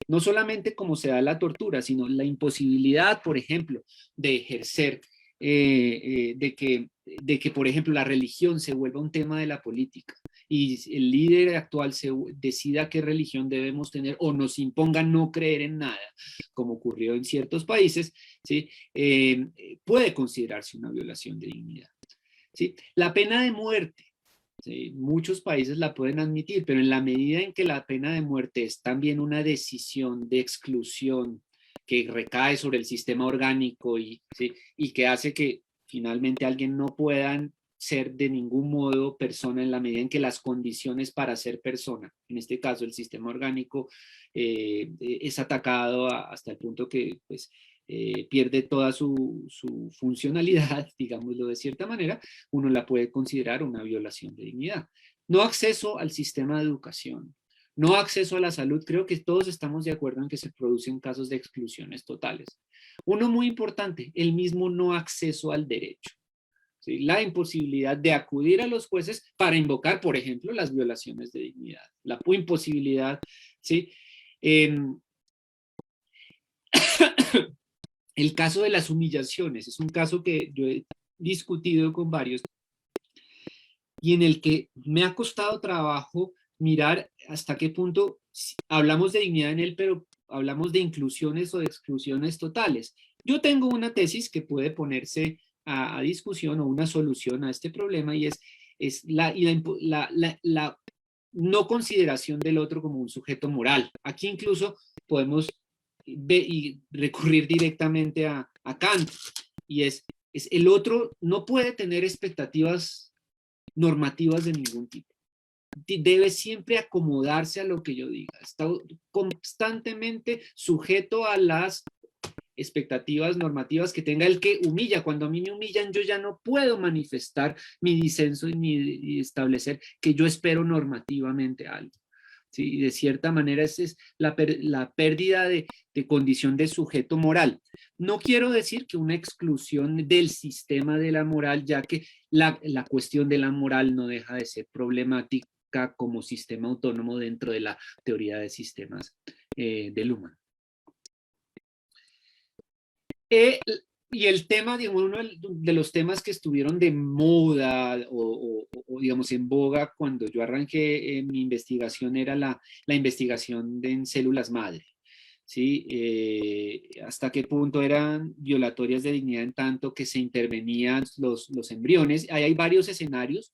No solamente como se da la tortura, sino la imposibilidad, por ejemplo, de ejercer, de que, por ejemplo, la religión se vuelva un tema de la política y el líder actual decida qué religión debemos tener o nos imponga no creer en nada, como ocurrió en ciertos países, ¿sí? Puede considerarse una violación de dignidad. ¿Sí? La pena de muerte. Sí, muchos países la pueden admitir, pero en la medida en que la pena de muerte es también una decisión de exclusión que recae sobre el sistema orgánico ¿sí? Y que hace que finalmente alguien no pueda ser de ningún modo persona en la medida en que las condiciones para ser persona, en este caso el sistema orgánico, es atacado hasta el punto que pues, pierde toda su funcionalidad, digámoslo de cierta manera, uno la puede considerar una violación de dignidad. No acceso al sistema de educación, no acceso a la salud, creo que todos estamos de acuerdo en que se producen casos de exclusiones totales. Uno muy importante, el mismo no acceso al derecho. ¿Sí? La imposibilidad de acudir a los jueces para invocar, por ejemplo, las violaciones de dignidad. La imposibilidad, ¿sí? El caso de las humillaciones es un caso que yo he discutido con varios y en el que me ha costado trabajo mirar hasta qué punto hablamos de dignidad en él, pero hablamos de inclusiones o de exclusiones totales. Yo tengo una tesis que puede ponerse a discusión o una solución a este problema y es la no consideración del otro como un sujeto moral. Aquí incluso podemos y recurrir directamente a Kant y es el otro no puede tener expectativas normativas de ningún tipo. Debe siempre acomodarse a lo que yo diga. Está constantemente sujeto a las expectativas normativas que tenga el que humilla. Cuando a mí me humillan, yo ya no puedo manifestar mi disenso ni establecer que yo espero normativamente algo. ¿Sí? Y de cierta manera esa es la pérdida de condición de sujeto moral. No quiero decir que una exclusión del sistema de la moral, ya que la cuestión de la moral no deja de ser problemática como sistema autónomo dentro de la teoría de sistemas de Luhmann. Y el tema, digamos, uno de los temas que estuvieron de moda o digamos, en boga cuando yo arranqué mi investigación era la investigación en células madre. ¿Sí? Hasta qué punto eran violatorias de dignidad en tanto que se intervenían los embriones. Ahí hay varios escenarios.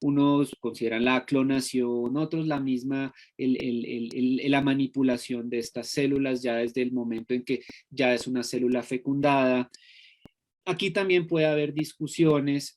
Unos consideran la clonación, otros la misma, la manipulación de estas células ya desde el momento en que ya es una célula fecundada. Aquí también puede haber discusiones.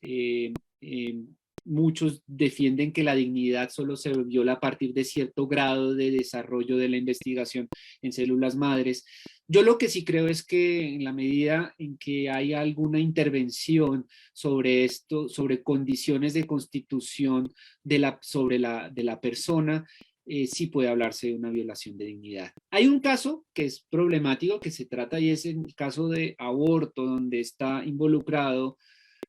Muchos defienden que la dignidad solo se viola a partir de cierto grado de desarrollo de la investigación en células madres. Yo lo que sí creo es que en la medida en que hay alguna intervención sobre esto, sobre condiciones de constitución de la persona, sí puede hablarse de una violación de dignidad. Hay un caso que es problemático que se trata y es el caso de aborto, donde está involucrado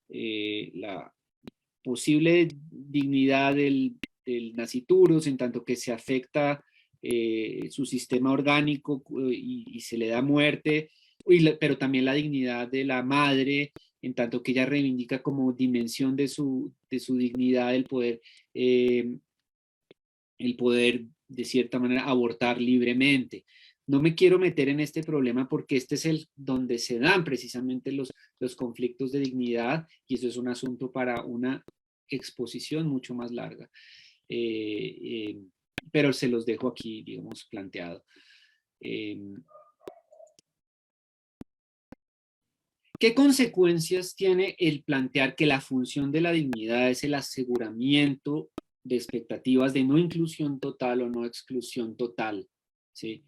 la posible dignidad del nasciturus, en tanto que se afecta su sistema orgánico y se le da muerte, pero también la dignidad de la madre, en tanto que ella reivindica como dimensión de su dignidad el poder el poder, de cierta manera, abortar libremente. No me quiero meter en este problema porque este es el donde se dan precisamente los conflictos de dignidad, y eso es un asunto para una exposición mucho más larga. Pero se los dejo aquí, digamos, planteado. ¿Qué consecuencias tiene el plantear que la función de la dignidad es el aseguramiento de expectativas de no inclusión total o no exclusión total, ¿sí?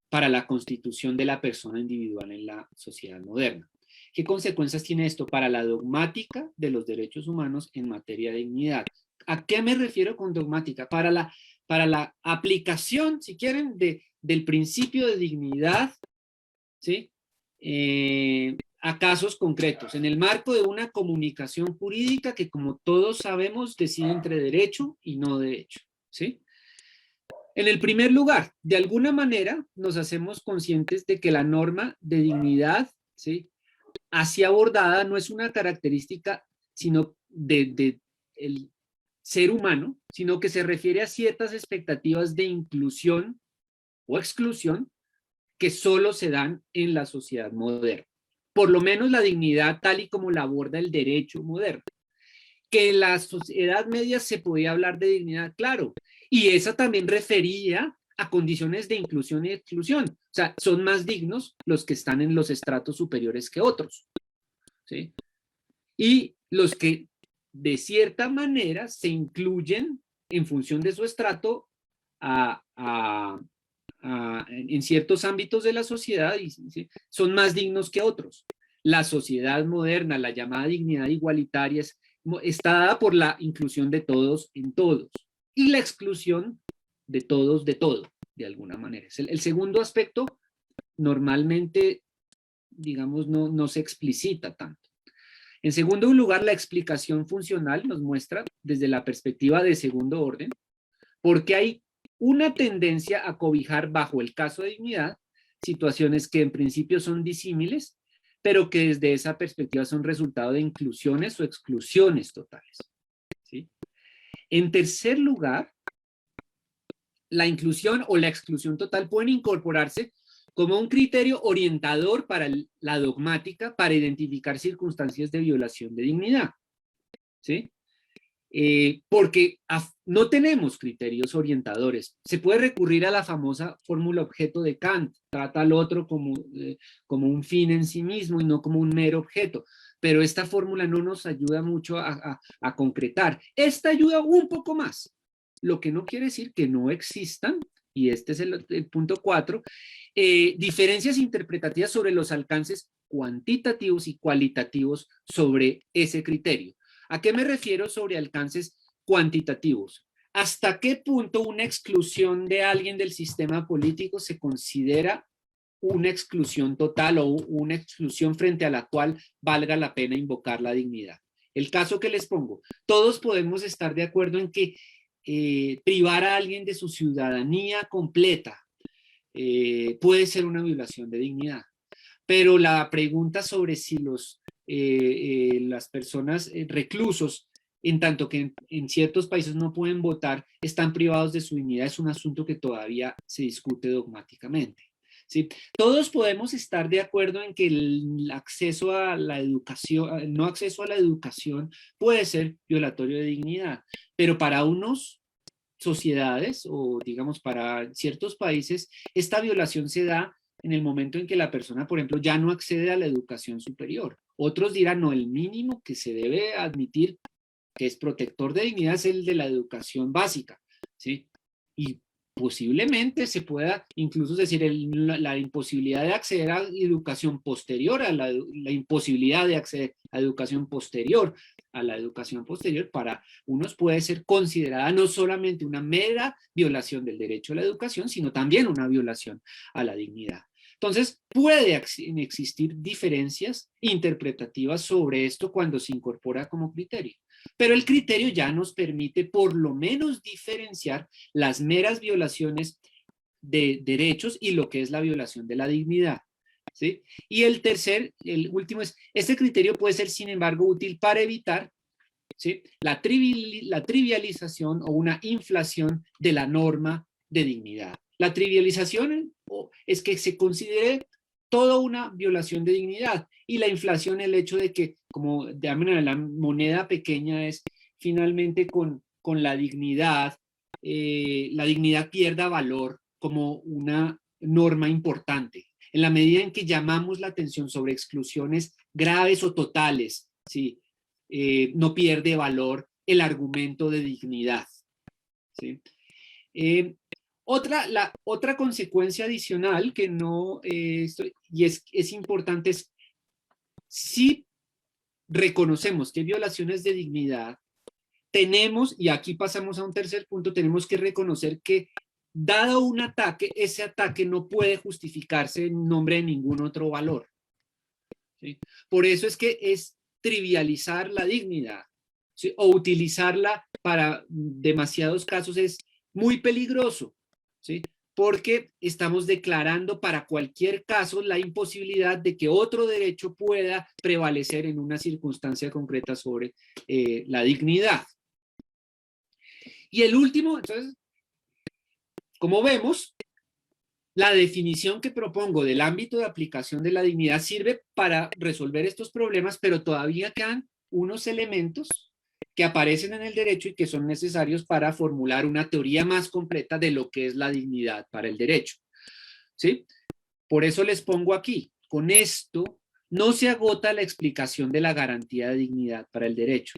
Para la constitución de la persona individual en la sociedad moderna? ¿Qué consecuencias tiene esto para la dogmática de los derechos humanos en materia de dignidad? ¿A qué me refiero con dogmática? Para la aplicación, si quieren, del principio de dignidad, ¿sí? A casos concretos, en el marco de una comunicación jurídica que, como todos sabemos, decide entre derecho y no derecho, ¿sí? En el primer lugar, de alguna manera nos hacemos conscientes de que la norma de dignidad, ¿sí?, así abordada, no es una característica sino de el ser humano, sino que se refiere a ciertas expectativas de inclusión o exclusión que solo se dan en la sociedad moderna. Por lo menos la dignidad tal y como la aborda el derecho moderno. Que en la sociedad media se podía hablar de dignidad, claro, y esa también refería a condiciones de inclusión y exclusión. O sea, son más dignos los que están en los estratos superiores que otros, ¿sí? Y los que de cierta manera se incluyen en función de su estrato en ciertos ámbitos de la sociedad, y ¿sí?, son más dignos que otros. La sociedad moderna, la llamada dignidad igualitaria, está dada por la inclusión de todos en todos y la exclusión de todos de todo, de alguna manera. El segundo aspecto normalmente, digamos, no se explicita tanto. En segundo lugar, la explicación funcional nos muestra, desde la perspectiva de segundo orden, por qué hay una tendencia a cobijar bajo el caso de dignidad situaciones que en principio son disímiles, pero que desde esa perspectiva son resultado de inclusiones o exclusiones totales, ¿sí? En tercer lugar, la inclusión o la exclusión total pueden incorporarse como un criterio orientador para la dogmática para identificar circunstancias de violación de dignidad, ¿sí? Porque no tenemos criterios orientadores. Se puede recurrir a la famosa fórmula objeto de Kant, trata al otro como un fin en sí mismo y no como un mero objeto, pero esta fórmula no nos ayuda mucho a concretar. Esta ayuda un poco más, lo que no quiere decir que no existan, y este es el punto 4, diferencias interpretativas sobre los alcances cuantitativos y cualitativos sobre ese criterio. ¿A qué me refiero sobre alcances cuantitativos? ¿Hasta qué punto una exclusión de alguien del sistema político se considera una exclusión total o una exclusión frente a la cual valga la pena invocar la dignidad? El caso que les pongo, todos podemos estar de acuerdo en que privar a alguien de su ciudadanía completa puede ser una violación de dignidad, pero la pregunta sobre si las personas reclusos, en tanto que en ciertos países no pueden votar, están privados de su dignidad, es un asunto que todavía se discute dogmáticamente, ¿sí? Todos podemos estar de acuerdo en que el acceso a la educación, el no acceso a la educación puede ser violatorio de dignidad, pero para unos sociedades o digamos para ciertos países, esta violación se da en el momento en que la persona, por ejemplo, ya no accede a la educación superior. Otros dirán, no, el mínimo que se debe admitir que es protector de dignidad es el de la educación básica, ¿sí? Y posiblemente se pueda incluso decir la imposibilidad de acceder a educación posterior, a la imposibilidad de acceder a educación posterior a la educación posterior, para unos puede ser considerada no solamente una mera violación del derecho a la educación, sino también una violación a la dignidad. Entonces, puede existir diferencias interpretativas sobre esto cuando se incorpora como criterio, pero el criterio ya nos permite por lo menos diferenciar las meras violaciones de derechos y lo que es la violación de la dignidad, ¿sí? Y el último es, este criterio puede ser, sin embargo, útil para evitar ¿sí? La trivialización o una inflación de la norma de dignidad. La trivialización es que se considere toda una violación de dignidad, y la inflación el hecho de que, como de manera la moneda pequeña es finalmente con la dignidad pierda valor como una norma importante. En la medida en que llamamos la atención sobre exclusiones graves o totales, ¿sí? No pierde valor el argumento de dignidad, ¿sí? Otra consecuencia adicional que no y es importante es si reconocemos que hay violaciones de dignidad, tenemos, y aquí pasamos a un tercer punto, tenemos que reconocer que dado un ataque, ese ataque no puede justificarse en nombre de ningún otro valor, ¿sí? Por eso es que es trivializar la dignidad, ¿sí? O utilizarla para demasiados casos es muy peligroso, ¿sí? Porque estamos declarando para cualquier caso la imposibilidad de que otro derecho pueda prevalecer en una circunstancia concreta sobre la dignidad. Y el último, entonces, como vemos, la definición que propongo del ámbito de aplicación de la dignidad sirve para resolver estos problemas, pero todavía quedan unos elementos que aparecen en el derecho y que son necesarios para formular una teoría más completa de lo que es la dignidad para el derecho, ¿sí? Por eso les pongo aquí, con esto no se agota la explicación de la garantía de dignidad para el derecho.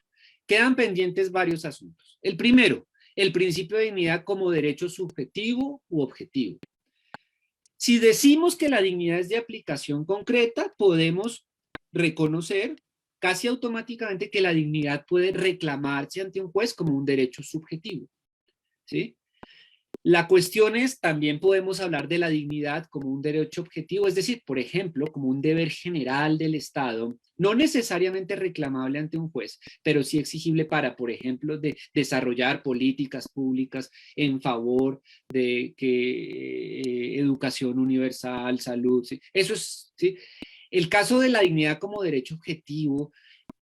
Quedan pendientes varios asuntos. El primero, el principio de dignidad como derecho subjetivo u objetivo. Si decimos que la dignidad es de aplicación concreta, podemos reconocer casi automáticamente que la dignidad puede reclamarse ante un juez como un derecho subjetivo, ¿sí? La cuestión es, también podemos hablar de la dignidad como un derecho objetivo, es decir, por ejemplo, como un deber general del Estado, no necesariamente reclamable ante un juez, pero sí exigible para, por ejemplo, de desarrollar políticas públicas en favor de que educación universal, salud, ¿sí? Eso es, ¿sí? El caso de la dignidad como derecho objetivo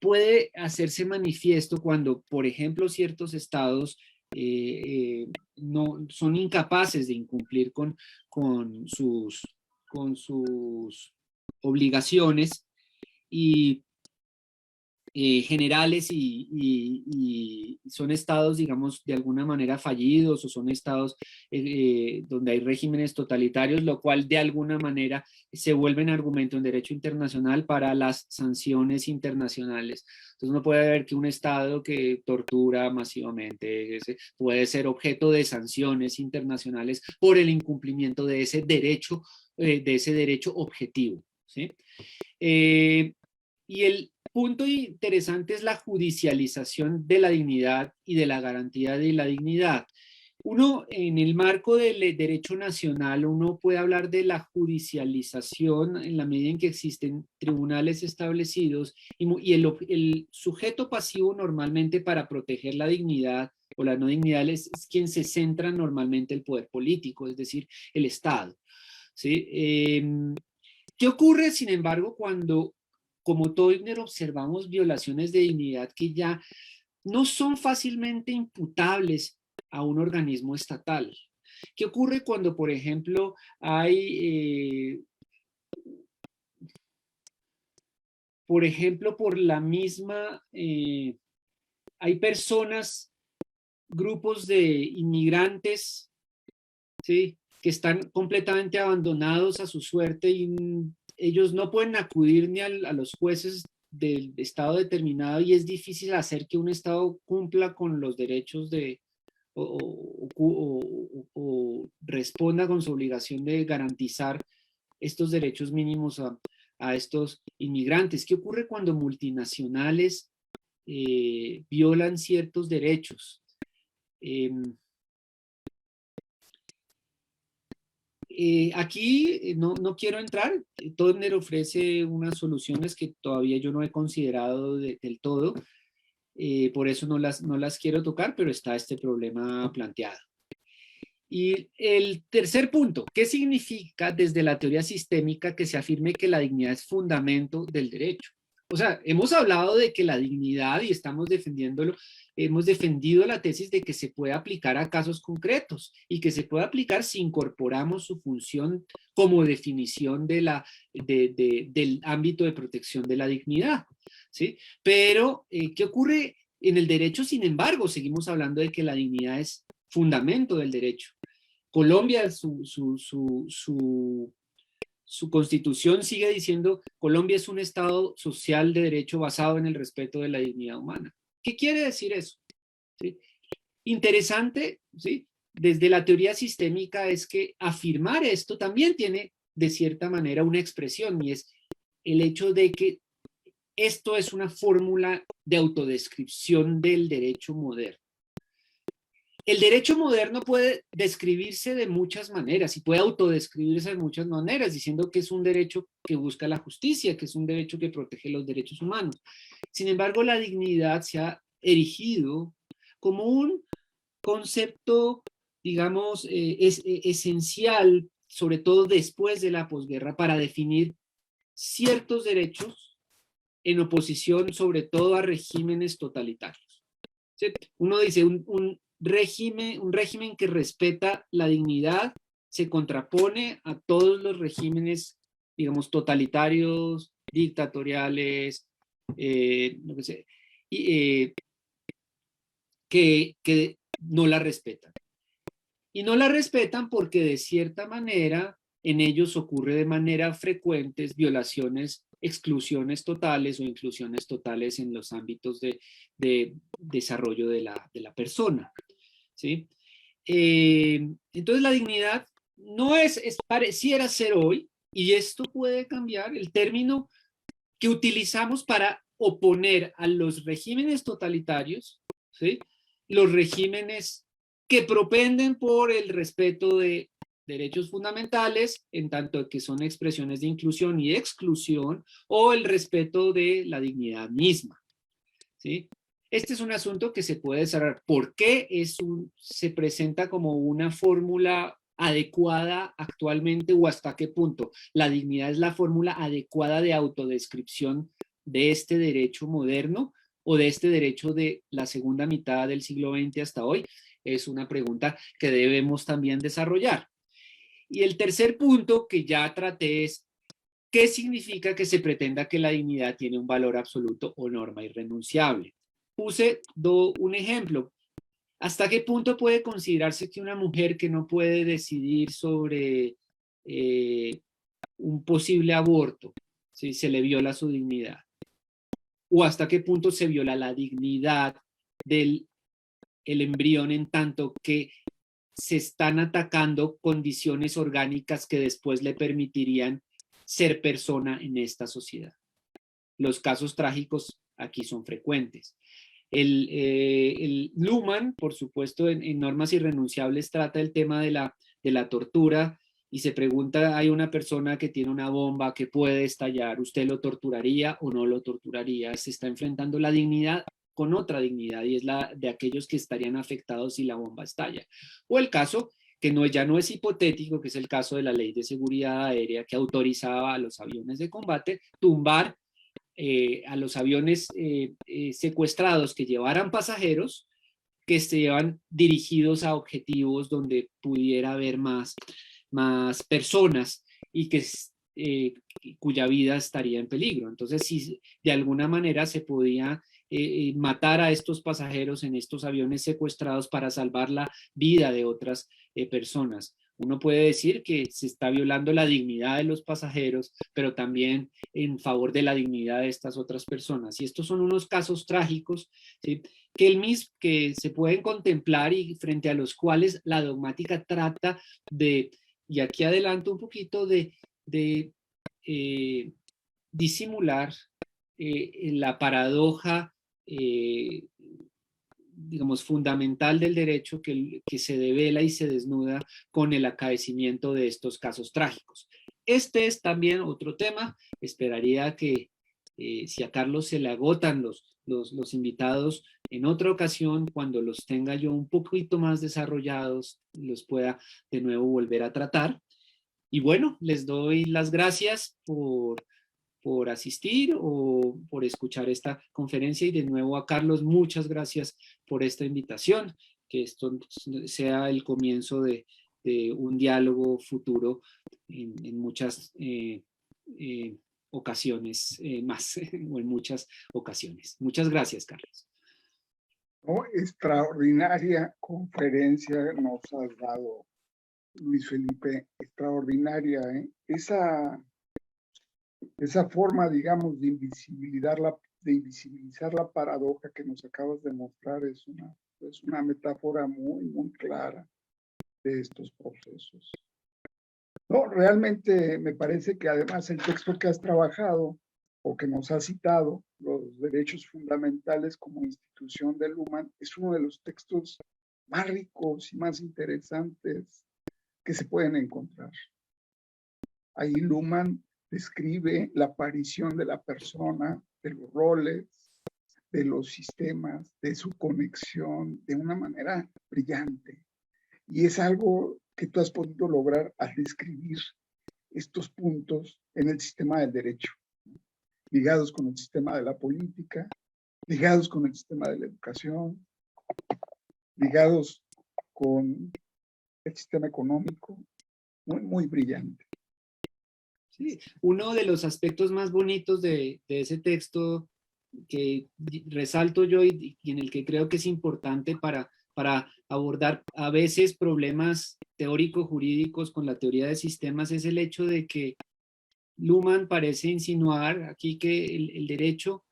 puede hacerse manifiesto cuando, por ejemplo, ciertos estados no son incapaces de incumplir con sus obligaciones y generales y son estados, digamos, de alguna manera fallidos, o son estados donde hay regímenes totalitarios, lo cual de alguna manera se vuelven argumento en derecho internacional para las sanciones internacionales. Entonces no puede haber que un estado que tortura masivamente puede ser objeto de sanciones internacionales por el incumplimiento de ese derecho objetivo, ¿sí? Y el punto interesante es la judicialización de la dignidad y de la garantía de la dignidad. Uno, en el marco del derecho nacional, uno puede hablar de la judicialización en la medida en que existen tribunales establecidos y el sujeto pasivo normalmente para proteger la dignidad o la no dignidad es quien se centra normalmente el poder político, es decir, el Estado, ¿sí? ¿Qué ocurre, sin embargo, cuando como Toigner observamos violaciones de dignidad que ya no son fácilmente imputables a un organismo estatal? ¿Qué ocurre cuando, por ejemplo, hay, por ejemplo, por la misma, hay personas, grupos de inmigrantes, ¿sí?, que están completamente abandonados a su suerte y ellos no pueden acudir ni a los jueces del estado determinado, y es difícil hacer que un estado cumpla con los derechos o responda con su obligación de garantizar estos derechos mínimos a estos inmigrantes. ¿Qué ocurre cuando multinacionales violan ciertos derechos? Aquí no quiero entrar. Toigner ofrece unas soluciones que todavía yo no he considerado del todo, por eso no las quiero tocar, pero está este problema planteado. Y el tercer punto, ¿qué significa desde la teoría sistémica que se afirme que la dignidad es fundamento del derecho? o sea, hemos hablado de que la dignidad, y estamos defendiéndolo, hemos defendido la tesis de que se puede aplicar a casos concretos y que se puede aplicar si incorporamos su función como definición del ámbito de protección de la dignidad, ¿sí? Pero, ¿qué ocurre en el derecho? Sin embargo, seguimos hablando de que la dignidad es fundamento del derecho. Colombia, su constitución sigue diciendo: Colombia es un Estado social de derecho basado en el respeto de la dignidad humana. ¿Qué quiere decir eso? ¿Sí? Interesante, ¿sí? Desde la teoría sistémica es que afirmar esto también tiene de cierta manera una expresión, y es el hecho de que esto es una fórmula de autodescripción del derecho moderno. El derecho moderno puede describirse de muchas maneras y puede autodescribirse de muchas maneras, diciendo que es un derecho que busca la justicia, que es un derecho que protege los derechos humanos. Sin embargo, la dignidad se ha erigido como un concepto, digamos, esencial, sobre todo después de la posguerra, para definir ciertos derechos en oposición sobre todo a regímenes totalitarios. ¿Sí? Uno dice, un régimen que respeta la dignidad se contrapone a todos los regímenes, digamos, totalitarios, dictatoriales, no sé, que no la respetan. Y no la respetan porque de cierta manera en ellos ocurre de manera frecuente violaciones, exclusiones totales o inclusiones totales en los ámbitos de desarrollo de la persona, ¿sí? Entonces la dignidad no pareciera ser hoy, y esto puede cambiar, el término que utilizamos para oponer a los regímenes totalitarios, ¿sí? Los regímenes que propenden por el respeto de derechos fundamentales, en tanto que son expresiones de inclusión y exclusión, o el respeto de la dignidad misma, ¿sí? Este es un asunto que se puede desarrollar. ¿Por qué se presenta como una fórmula adecuada actualmente, o hasta qué punto la dignidad es la fórmula adecuada de autodescripción de este derecho moderno o de este derecho de la segunda mitad del siglo XX hasta hoy? Es una pregunta que debemos también desarrollar. Y el tercer punto que ya traté es: ¿qué significa que se pretenda que la dignidad tiene un valor absoluto o norma irrenunciable? Puse un ejemplo. ¿Hasta qué punto puede considerarse que una mujer que no puede decidir sobre un posible aborto, ¿sí?, se le viola su dignidad? ¿O hasta qué punto se viola la dignidad del embrión en tanto que se están atacando condiciones orgánicas que después le permitirían ser persona en esta sociedad? Los casos trágicos aquí son frecuentes. El Luhmann, por supuesto, en Normas Irrenunciables trata el tema de la tortura, y se pregunta: hay una persona que tiene una bomba que puede estallar, ¿usted lo torturaría o no lo torturaría? Se está enfrentando la dignidad con otra dignidad, y es la de aquellos que estarían afectados si la bomba estalla. O el caso que ya no es hipotético, que es el caso de la Ley de Seguridad Aérea, que autorizaba a los aviones de combate tumbar a los aviones secuestrados que llevaran pasajeros, que estaban dirigidos a objetivos donde pudiera haber más personas y cuya vida estaría en peligro. Entonces, si de alguna manera se podía matar a estos pasajeros en estos aviones secuestrados para salvar la vida de otras personas. Uno puede decir que se está violando la dignidad de los pasajeros, pero también en favor de la dignidad de estas otras personas. Y estos son unos casos trágicos, ¿sí?, que se pueden contemplar y frente a los cuales la dogmática trata de, y aquí adelanto un poquito, de disimular la paradoja, digamos, fundamental del derecho que se devela y se desnuda con el acaecimiento de estos casos trágicos. Este es también otro tema. Esperaría que si a Carlos se le agotan los invitados, en otra ocasión, cuando los tenga yo un poquito más desarrollados, los pueda de nuevo volver a tratar. Y bueno, les doy las gracias por por asistir o por escuchar esta conferencia. Y de nuevo a Carlos, muchas gracias por esta invitación, que esto sea el comienzo de un diálogo futuro en muchas ocasiones más, o en muchas ocasiones. Muchas gracias, Carlos. Oh, extraordinaria conferencia nos has dado, Luis Felipe, extraordinaria, ¿eh? Esa forma, digamos, de invisibilizar la paradoja que nos acabas de mostrar es una metáfora muy, muy clara de estos procesos. No, realmente me parece que además el texto que has trabajado o que nos has citado, los derechos fundamentales como institución del Luhmann, es uno de los textos más ricos y más interesantes que se pueden encontrar. Ahí Luhmann describe la aparición de la persona, de los roles, de los sistemas, de su conexión, de una manera brillante. Y es algo que tú has podido lograr al describir estos puntos en el sistema del derecho, ligados con el sistema de la política, ligados con el sistema de la educación, ligados con el sistema económico, muy, muy brillante. Sí, uno de los aspectos más bonitos de ese texto que resalto yo y en el que creo que es importante para abordar a veces problemas teóricos jurídicos con la teoría de sistemas es el hecho de que Luhmann parece insinuar aquí que el derecho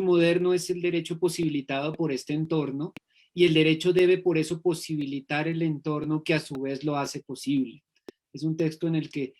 moderno es el derecho posibilitado por este entorno y el derecho debe por eso posibilitar el entorno que a su vez lo hace posible. Es un texto en el que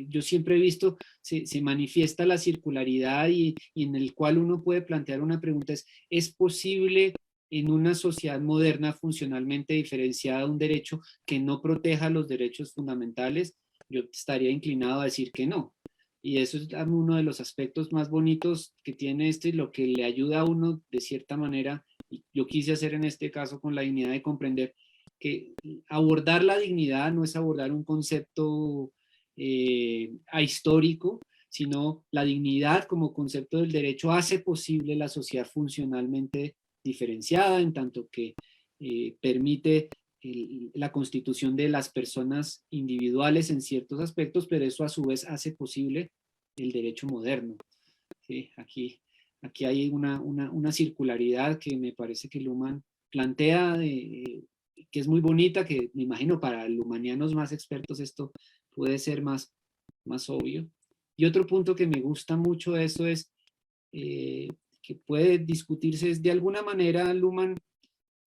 yo siempre he visto se manifiesta la circularidad y en el cual uno puede plantear una pregunta: ¿es posible en una sociedad moderna funcionalmente diferenciada un derecho que no proteja los derechos fundamentales? Yo estaría inclinado a decir que no. Y eso es uno de los aspectos más bonitos que tiene esto y lo que le ayuda a uno de cierta manera, y yo quise hacer en este caso con la dignidad de comprender que abordar la dignidad no es abordar un concepto ahistórico, sino la dignidad como concepto del derecho hace posible la sociedad funcionalmente diferenciada, en tanto que permite la constitución de las personas individuales en ciertos aspectos, pero eso a su vez hace posible el derecho moderno. ¿Sí? Aquí hay una circularidad que me parece que Luhmann plantea, que es muy bonita, que me imagino para lumanianos más expertos esto puede ser más obvio. Y otro punto que me gusta mucho de eso es que puede discutirse, es de alguna manera Luhmann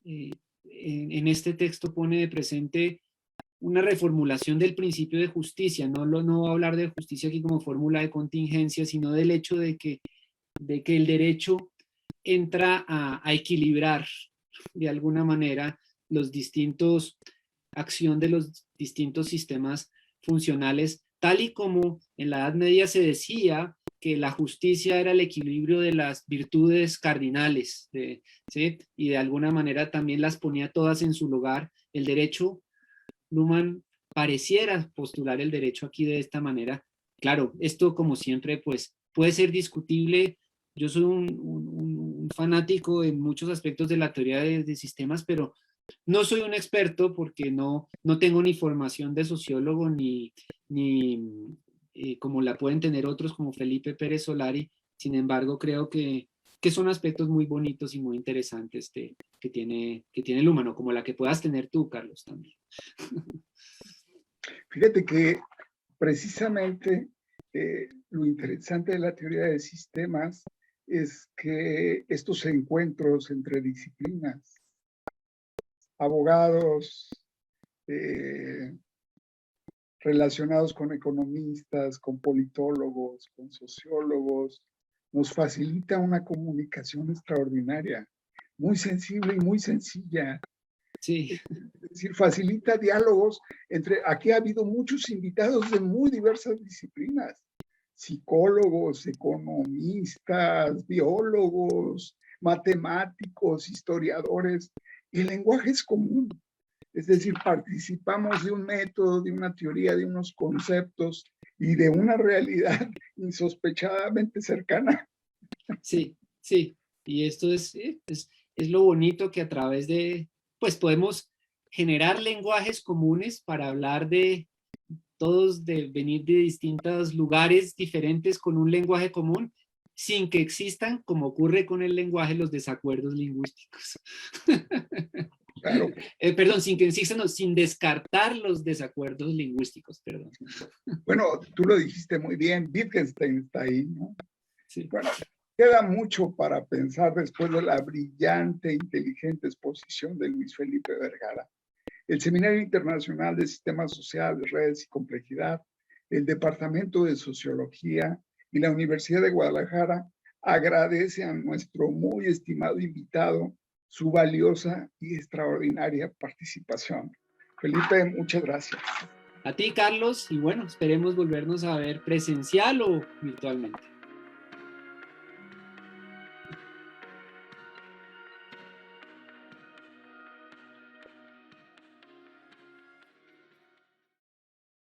en este texto pone de presente una reformulación del principio de justicia. No va a hablar de justicia aquí como fórmula de contingencia, sino del hecho de que el derecho entra a equilibrar de alguna manera acción de los distintos sistemas funcionales, tal y como en la Edad Media se decía que la justicia era el equilibrio de las virtudes cardinales, ¿sí? Y de alguna manera también las ponía todas en su lugar. El derecho, Luhmann pareciera postular el derecho aquí de esta manera. Claro, esto como siempre pues puede ser discutible. Yo soy un fanático en muchos aspectos de la teoría de sistemas, pero no soy un experto porque no tengo ni formación de sociólogo ni como la pueden tener otros como Felipe Pérez Solari. Sin embargo, creo que son aspectos muy bonitos y muy interesantes que tiene el humano, como la que puedas tener tú, Carlos, también. Fíjate que precisamente lo interesante de la teoría de sistemas es que estos encuentros entre disciplinas, abogados, relacionados con economistas, con politólogos, con sociólogos, nos facilita una comunicación extraordinaria, muy sensible y muy sencilla. Sí. Es decir, facilita diálogos aquí ha habido muchos invitados de muy diversas disciplinas, psicólogos, economistas, biólogos, matemáticos, historiadores, y el lenguaje es común. Es decir, participamos de un método, de una teoría, de unos conceptos y de una realidad insospechadamente cercana. Sí, sí. Y esto es lo bonito que a través de, pues podemos generar lenguajes comunes para hablar de todos, de venir de distintos lugares diferentes con un lenguaje común, sin que existan, como ocurre con el lenguaje, los desacuerdos lingüísticos. Claro. Perdón, sin que existan, no, sin descartar los desacuerdos lingüísticos, perdón. Bueno, tú lo dijiste muy bien, Wittgenstein está ahí, ¿no? Sí. Bueno, queda mucho para pensar después de la brillante e inteligente exposición de Luis Felipe Vergara. El Seminario Internacional de Sistemas Sociales, Redes y Complejidad, el Departamento de Sociología y la Universidad de Guadalajara agradece a nuestro muy estimado invitado su valiosa y extraordinaria participación. Felipe, muchas gracias. A ti, Carlos, y bueno, esperemos volvernos a ver presencial o virtualmente.